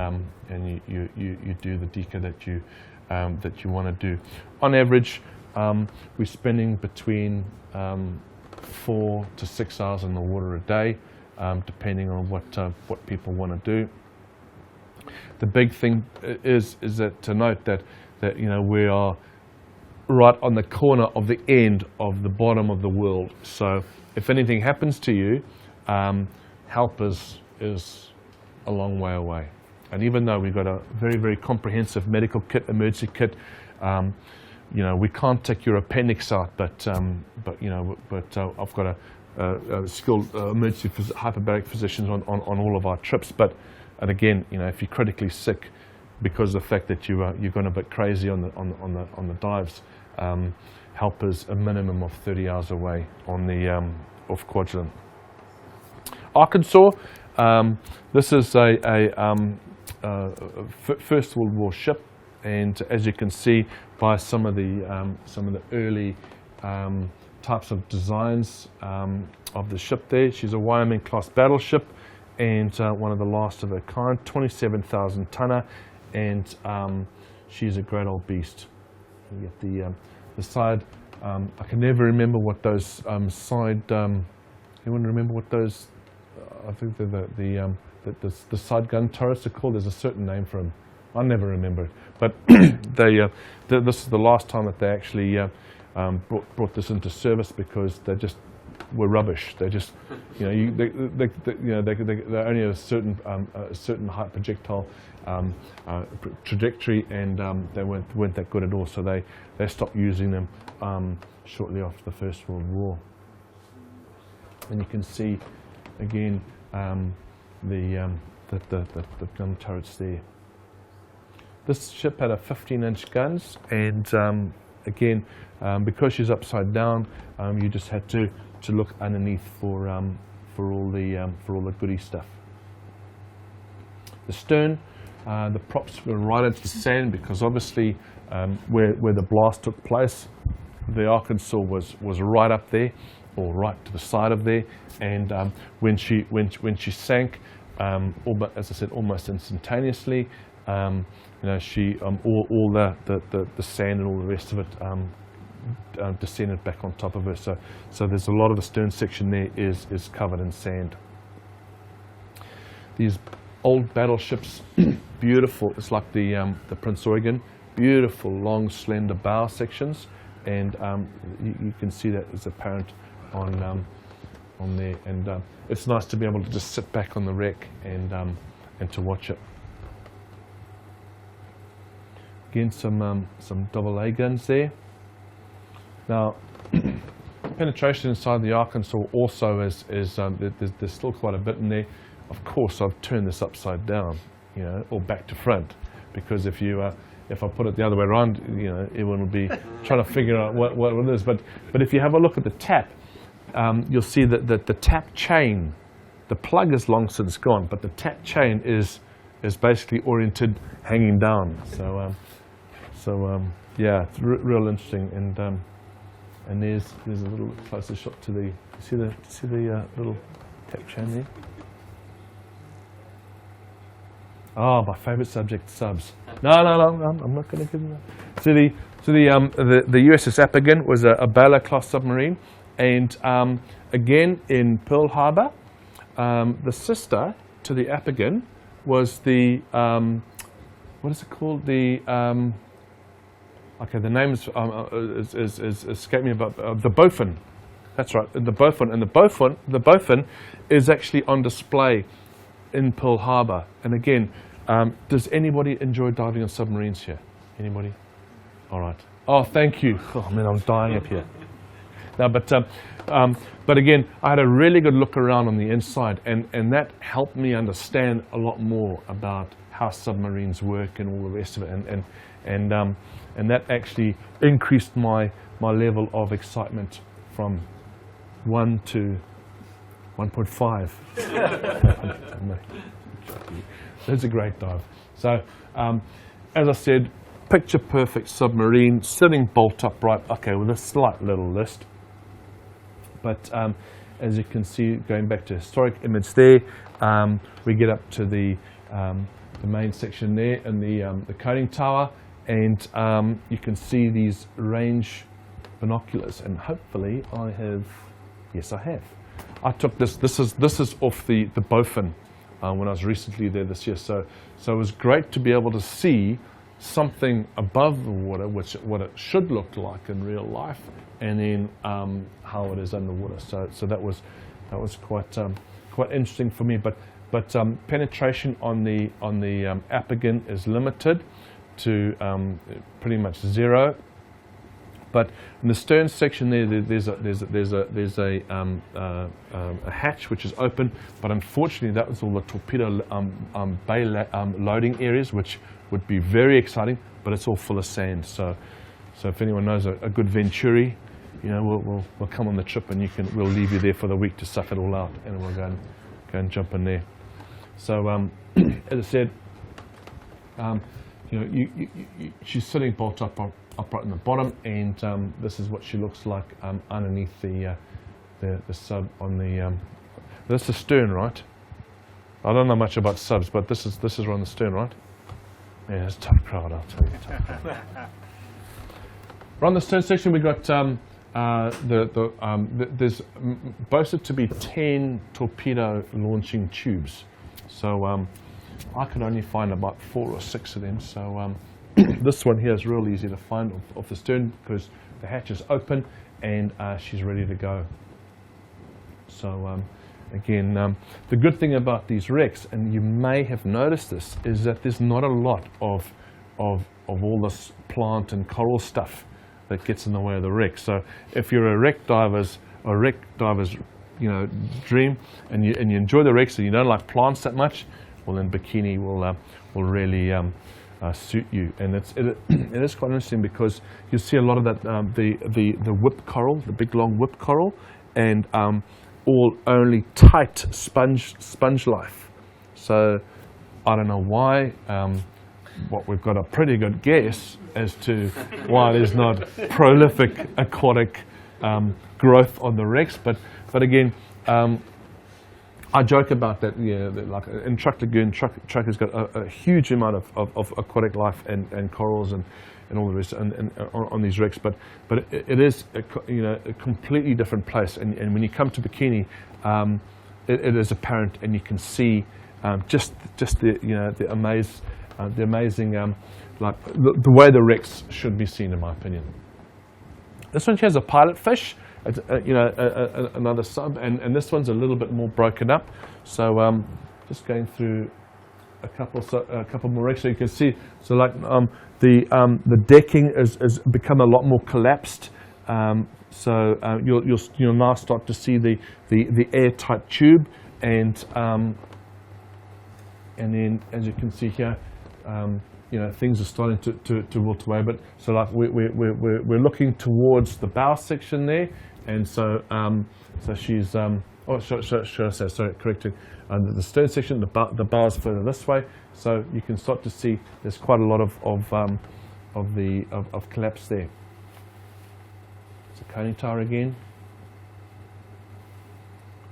you do the deco that you want to do. On average, we're spending between 4 to 6 hours in the water a day, depending on what people want to do. The big thing is that to note that we are right on the corner of the end of the bottom of the world. So if anything happens to you, help is a long way away. And even though we've got a very, very comprehensive medical kit, emergency kit, we can't take your appendix out, but I've got a skilled emergency hyperbaric physicians on all of our trips. And again, if you're critically sick because of the fact that you've gone a bit crazy on the dives, help is a minimum of 30 hours away on the off quadrant. Arkansas, this is a First World War ship, and as you can see by some of the early types of designs of the ship there, she's a Wyoming class battleship, and one of the last of her kind, 27,000 tonner, and she's a great old beast. You get the side. I can never remember what those side. Anyone remember what those? I think they're the side gun turrets are called. There's a certain name for them. I never remember it. But this is the last time that they actually brought this into service, because they just were rubbish. They just, they're only a certain height projectile trajectory, and they weren't that good at all. So they stopped using them shortly after the First World War. And you can see again the gun turrets there. This ship had a 15-inch guns, and again, because she's upside down, you just had to look underneath for all the goodie stuff. The stern, the props were right into the sand, because obviously where the blast took place, the Arkansas was right up there, or right to the side of there, and when she sank, as I said, almost instantaneously, she all the sand and all the rest of it descended back on top of her. So there's a lot of the stern section there is covered in sand. These old battleships, beautiful. It's like the Prince Eugen, beautiful long slender bow sections, and you can see that is apparent on there. And it's nice to be able to just sit back on the wreck and to watch it. Again, some AA guns there. Now, penetration inside the Arkansas also is there's still quite a bit in there. Of course, I've turned this upside down, or back to front, because if I put it the other way around, everyone will be trying to figure out what it is. But if you have a look at the tap, you'll see that the tap chain, the plug is long since gone, but the tap chain is basically oriented hanging down. So yeah, it's real interesting. And there's a little closer shot to the. See the little tap chain there. Oh, my favourite subject, subs. No, I'm not going to give them that. So the USS Apogon was a Baylor class submarine, and again in Pearl Harbor, the sister to the Apogon was the what is it called? The the name is escaped me, about the Bofin. That's right, the Bofin, and the Bofin is actually on display in Pearl Harbor. And again, does anybody enjoy diving on submarines here? Anybody? All right. Oh, thank you. Oh man, I'm dying up here. No, but again, I had a really good look around on the inside, and that helped me understand a lot more about how submarines work and all the rest of it, and that actually increased my level of excitement from 1 to 1.5. That's a great dive. So, as I said, picture perfect submarine, sitting bolt upright, okay, with a slight little list. But as you can see, going back to historic image there, we get up to the main section there and the coning tower, and you can see these range binoculars, and hopefully I have, yes I have. I took this is off the Bofin when I was recently there this year, so it was great to be able to see something above the water, what it should look like in real life, and then how it is underwater. So that was quite interesting for me. But penetration on the Apogon is limited to pretty much 0. But in the stern section there's a hatch which is open, but unfortunately that was all the torpedo bay loading areas, which would be very exciting, but it's all full of sand. So if anyone knows a good Venturi, you know, we'll come on the trip and we'll leave you there for the week to suck it all out, and we'll go and jump in there. So as I said, you know, she's sitting bolt upright in the bottom, and this is what she looks like underneath the sub on the. This is the stern, right? I don't know much about subs, but this is on the stern, right? Yeah, it's a tough crowd, I'll tell you. Right on the stern section, we got there's boasted to be 10 torpedo launching tubes. So I could only find about 4 or 6 of them. So this one here is real easy to find off the stern because the hatch is open and she's ready to go. So again, the good thing about these wrecks, and you may have noticed this, is that there's not a lot of all this plant and coral stuff that gets in the way of the wreck. So if you're a wreck diver's you know, dream, and you enjoy the wrecks and you don't like plants that much, well then Bikini will really suit you. And it is quite interesting because you see a lot of that the whip coral, the big long whip coral, and all only tight sponge life. So I don't know why. What we've got a pretty good guess as to why there's not prolific aquatic growth on the wrecks, but again, I joke about that. Yeah, like in Truck Lagoon, Truck has got a huge amount of aquatic life and corals and all the rest on these wrecks, but it is a completely different place. And when you come to Bikini, it is apparent, and you can see just the amazing like the way the wrecks should be seen, in my opinion. This one has a pilot fish, another sub, and this one's a little bit more broken up. So just going through a couple more wrecks, so you can see. So like the decking has become a lot more collapsed. So you'll now start to see the airtight tube, and then as you can see here, things are starting to wilt away. But so like we're looking towards the bow section there, and so she's correcting the stern section. The bow is further this way, so you can start to see there's quite a lot of collapse there. It's a coning tower again,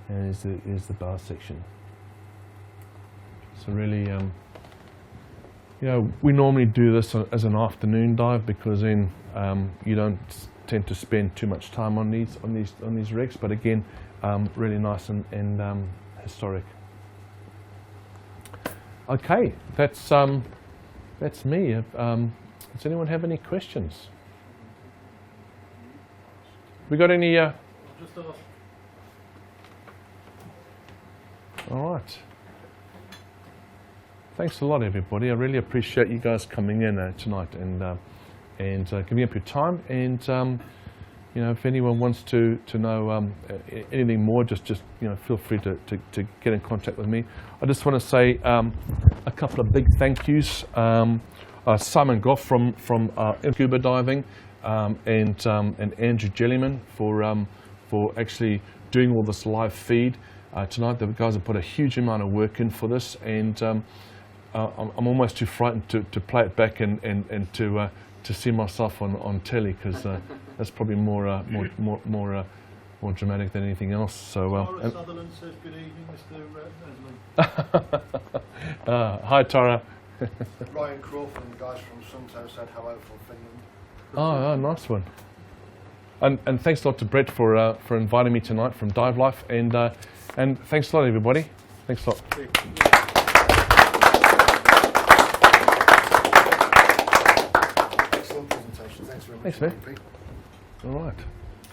and here's the bow section. So really, we normally do this as an afternoon dive because then you don't tend to spend too much time on these wrecks. But again, really nice and historic. Okay, that's me. Does anyone have any questions? We got any? Just ask. All right. Thanks a lot, everybody. I really appreciate you guys coming in tonight and giving up your time. And if anyone wants to know anything more, just feel free to get in contact with me. I just want to say a couple of big thank yous. Simon Goff from Scuba Diving, and Andrew Jellyman for actually doing all this live feed tonight. The guys have put a huge amount of work in for this, and I'm almost too frightened to play it back and to see myself on telly, because that's probably more dramatic than anything else. So Tara Sutherland says good evening, Mr. Mesley. hi Tara. Ryan Crawford and the guys from Sunto said hello from Finland. Oh, nice one. And thanks a lot to Brett for inviting me tonight from Dive Life, and thanks a lot, everybody. Thanks a lot. Excellent presentation. Thanks very much. Thanks, man. Pete. All right.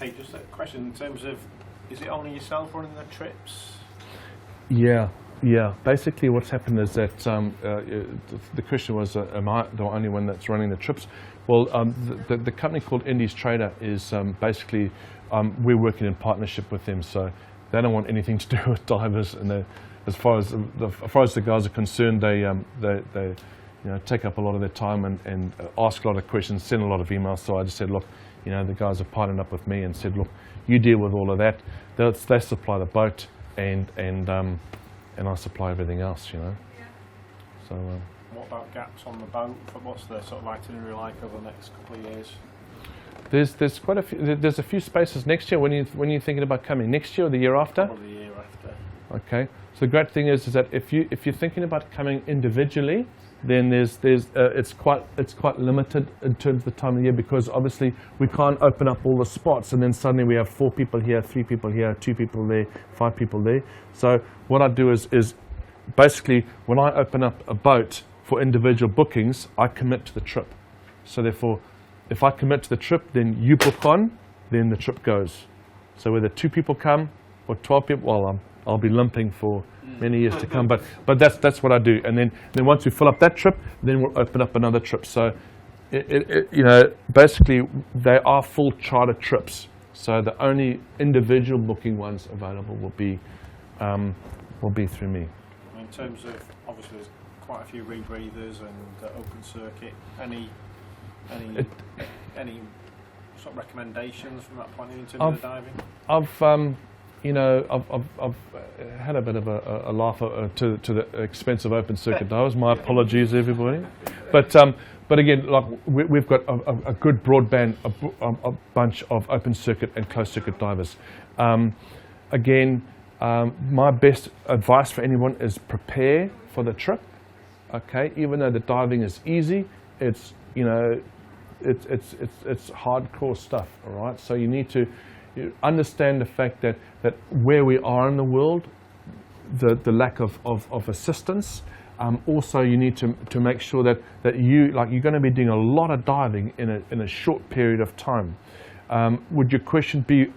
Hey, just a question in terms of, is it only yourself running the trips? Yeah. Basically, what's happened is that the question was, am I the only one that's running the trips? Well, the company called Indies Trader is basically, we're working in partnership with them, so they don't want anything to do with divers. And as far as the guys are concerned, they take up a lot of their time and ask a lot of questions, send a lot of emails. So I just said, look, the guys have partnered up with me and said, look, you deal with all of that. They supply the boat, and I supply everything else, So. What about gaps on the boat? What's the sort of itinerary like over the next couple of years? There's quite a few. There's a few spaces next year. When you're thinking about coming next year or the year after? Probably the year after. Okay. So the great thing is that if you're thinking about coming individually, then it's quite limited in terms of the time of the year, because obviously we can't open up all the spots and then suddenly we have 4 people here, 3 people here, 2 people there, 5 people there. So what I do is basically, when I open up a boat for individual bookings, I commit to the trip. So therefore, if I commit to the trip, then you book on, then the trip goes. So whether 2 people come or 12 people, well, I'll be limping for many years to come, but that's what I do. And then once we fill up that trip, then we'll open up another trip. So basically they are full charter trips. So the only individual booking ones available will be through me. In terms of, obviously there's quite a few rebreathers and open circuit. Any sort of recommendations from that point in terms of the diving? I've had a bit of a laugh to the expense of open circuit divers. My apologies, everybody. But again, like we've got a good broadband, a bunch of open circuit and closed circuit divers. My best advice for anyone is prepare for the trip. Okay, even though the diving is easy, it's hardcore stuff. All right, so you need to understand the fact that where we are in the world, the lack of assistance. Also, you need to make sure that you're going to be doing a lot of diving in a short period of time. Would your question be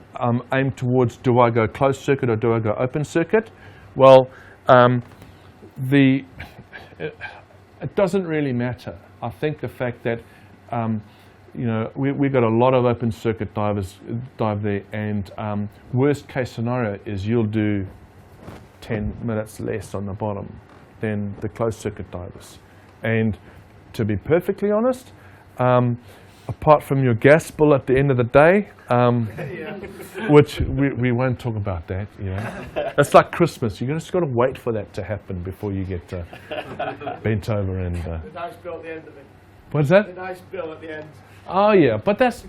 aimed towards, do I go closed circuit or do I go open circuit? Well, it doesn't really matter. I think the fact that we've got a lot of open circuit divers dive there, and worst case scenario is you'll do 10 minutes less on the bottom than the closed circuit divers. And to be perfectly honest, apart from your gas bill at the end of the day, which we won't talk about that, It's like Christmas. You just got to wait for that to happen before you get bent over and. The nice bill at the end of it. What's that? The nice bill at the end. Oh yeah, but that's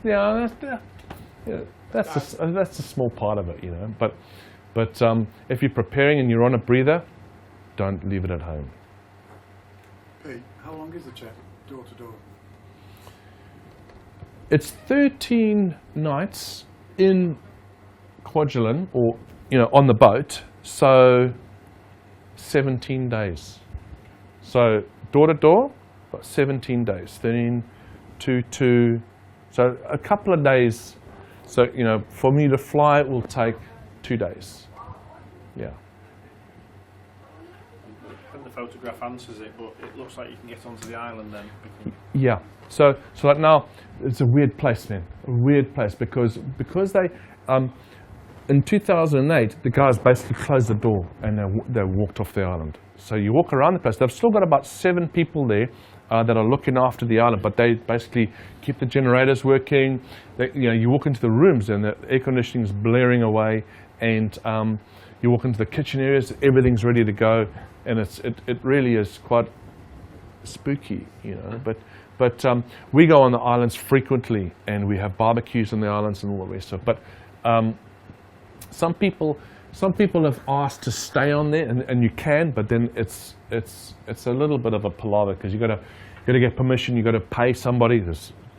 a small part of it, But if you're preparing and you're on a breather, don't leave it at home. Pete, how long is the trip, door to door? It's 13 nights in Kwajalein, or on the boat, so 17 days. So door to door, got 17 days, 13, 2, so a couple of days. So for me to fly, it will take 2 days. Yeah. I think the photograph answers it, but it looks like you can get onto the island then. Yeah. So like now, it's a weird place, man. weird place because they in 2008 the guys basically closed the door and they walked off the island. So you walk around the place. They've still got about 7 people there that are looking after the island, but they basically keep the generators working. You walk into the rooms and the air conditioning is blaring away, and you walk into the kitchen areas, everything's ready to go, and it really is quite spooky, you know. But we go on the islands frequently, and we have barbecues on the islands and all the rest of it. But some people have asked to stay on there, and you can, but then it's a little bit of a palaver because you got to get permission. You got to pay somebody.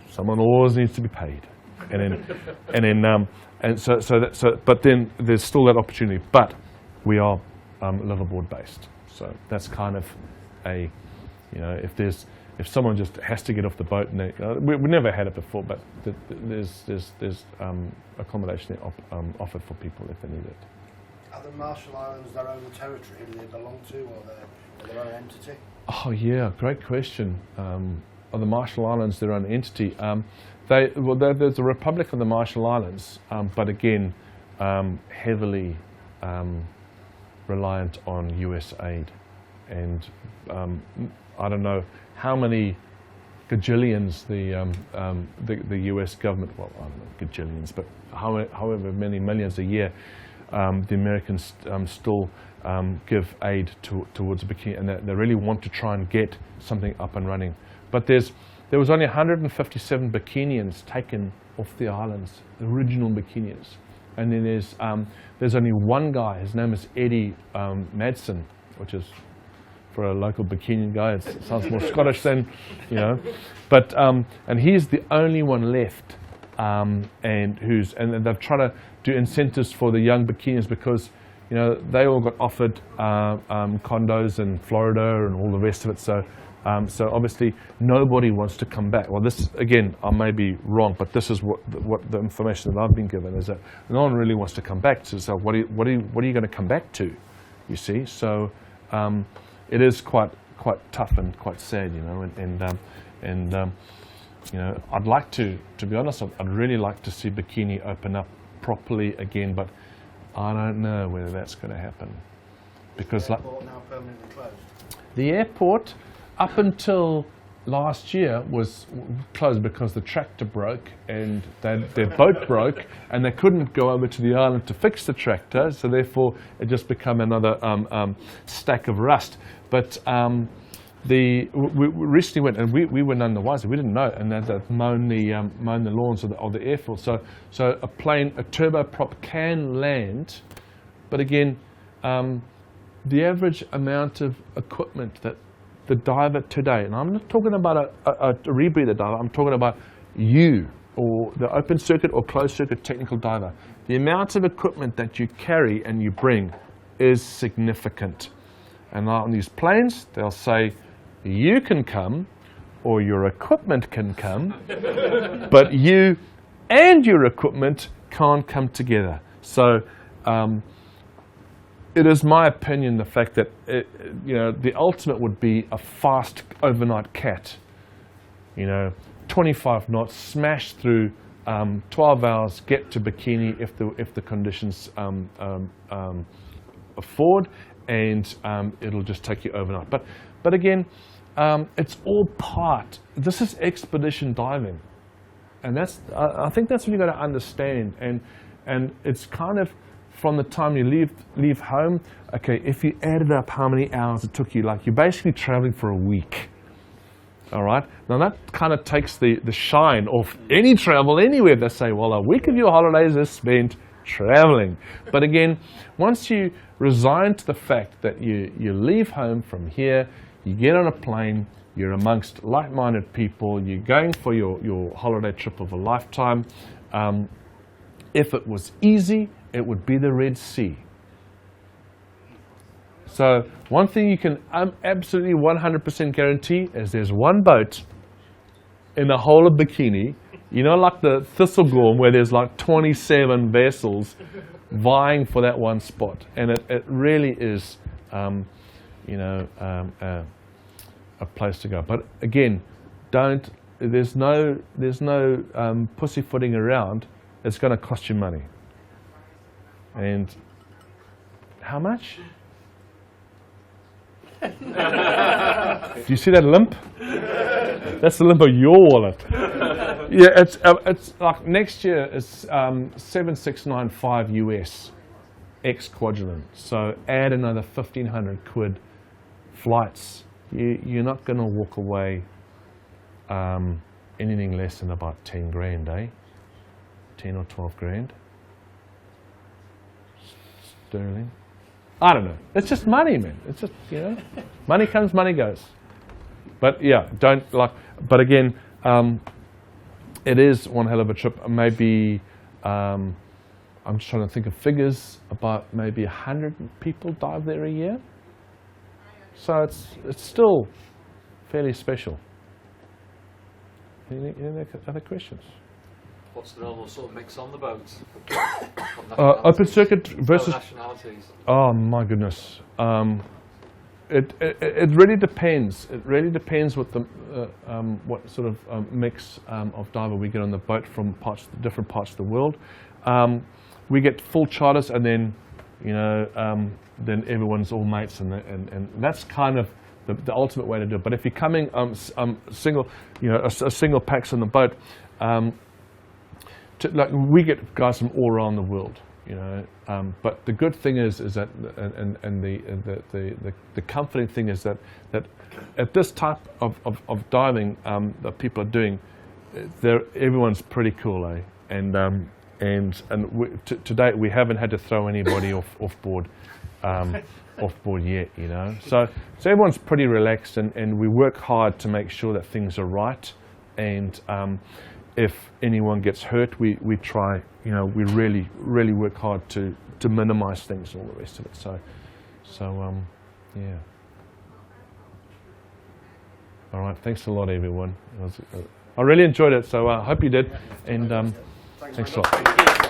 Someone always needs to be paid, but then there's still that opportunity. But we are liveaboard based, so that's kind of a, you know, if someone just has to get off the boat, and we never had it before, but there's accommodation offered for people if they need it. Are the Marshall Islands their own territory? Do they belong to, or they're their own entity? Oh yeah, great question. Are the Marshall Islands their own entity? There's the Republic of the Marshall Islands, but again, heavily reliant on US aid, and I don't know how many gajillions the US government, well, I don't know gajillions, but however many millions a year the Americans still give aid towards Bikini, and they really want to try and get something up and running. But there was only 157 Bikinians taken off the islands, the original Bikinians, and then there's only one guy. His name is Eddie Madsen, which is, for a local Bikinian guy, it sounds more Scottish than, you know, but and he's the only one left, and they've tried to do incentives for the young Bikinians because, you know, they all got offered condos in Florida and all the rest of it. So obviously nobody wants to come back. Well, this again, I may be wrong, but this is what the information that I've been given is that no one really wants to come back. So what are you going to come back to? You see, so. It is quite tough and quite sad, you know, and you know, I'd like to be honest, I'd really like to see Bikini open up properly again, but I don't know whether that's going to happen because the airport now permanently closed. The airport up until last year was closed because the tractor broke and their boat broke and they couldn't go over to the island to fix the tractor, so therefore it just became another stack of rust. But we recently went, and we were none the wiser. We didn't know, and they've mown the lawns of the airfield. So a turboprop can land, but again, the average amount of equipment that the diver today, and I'm not talking about a rebreather diver, I'm talking about you, or the open circuit or closed circuit technical diver. The amount of equipment that you carry and you bring is significant. And on these planes, they'll say, you can come, or your equipment can come, but you and your equipment can't come together. So it is my opinion, the fact that you know, the ultimate would be a fast overnight cat. You know, 25 knots, smash through 12 hours, get to Bikini if the conditions afford, and it'll just take you overnight. But again, it's all part. This is expedition diving, and I think that's what you got to understand. And it's kind of from the time you leave home. Okay, if you added up how many hours it took you, like you're basically traveling for a week. All right. Now that kind of takes the shine off any travel anywhere. They say, well, a week of your holidays is spent traveling. But again, once you resign to the fact that you leave home from here, you get on a plane, you're amongst like-minded people, you're going for your holiday trip of a lifetime. If it was easy, it would be the Red Sea. So one thing you can absolutely 100% guarantee is there's one boat in the whole of Bikini, you know, like the Thistlegorm, where there's like 27 vessels vying for that one spot. And it really is, you know, a place to go. But again, don't there's no pussyfooting around. It's going to cost you money. And how much? Do you see that limp? That's the limp of your wallet. Yeah, it's like next year is 7695 US ex quadrant. So add another 1,500 quid flights. You're not going to walk away anything less than about 10 grand, eh? 10 or 12 grand sterling. I don't know. It's just money, man. It's just, you know, money comes, money goes. But yeah, but again, it is one hell of a trip. Maybe, I'm just trying to think of figures, about maybe 100 people dive there a year. So it's still fairly special. Any other questions? What's the normal sort of mix on the boats? Open circuit versus... nationalities. Oh my goodness. It really depends. It really depends what the what sort of mix of diver we get on the boat from different parts of the world. We get full charters, and then you know then everyone's all mates, and that's kind of the ultimate way to do it. But if you're coming single, you know, a single packs on the boat. Like we get guys from all around the world, you know. But the good thing is that, and the comforting thing is that at this type of diving that people are doing, everyone's pretty cool, eh? And to date we haven't had to throw anybody off board yet, you know. So everyone's pretty relaxed, and we work hard to make sure that things are right, and if anyone gets hurt, we try, you know, we really work hard to minimize things and all the rest of it. So yeah. All right, thanks a lot, everyone. I really enjoyed it, so I hope you did, and thanks a lot.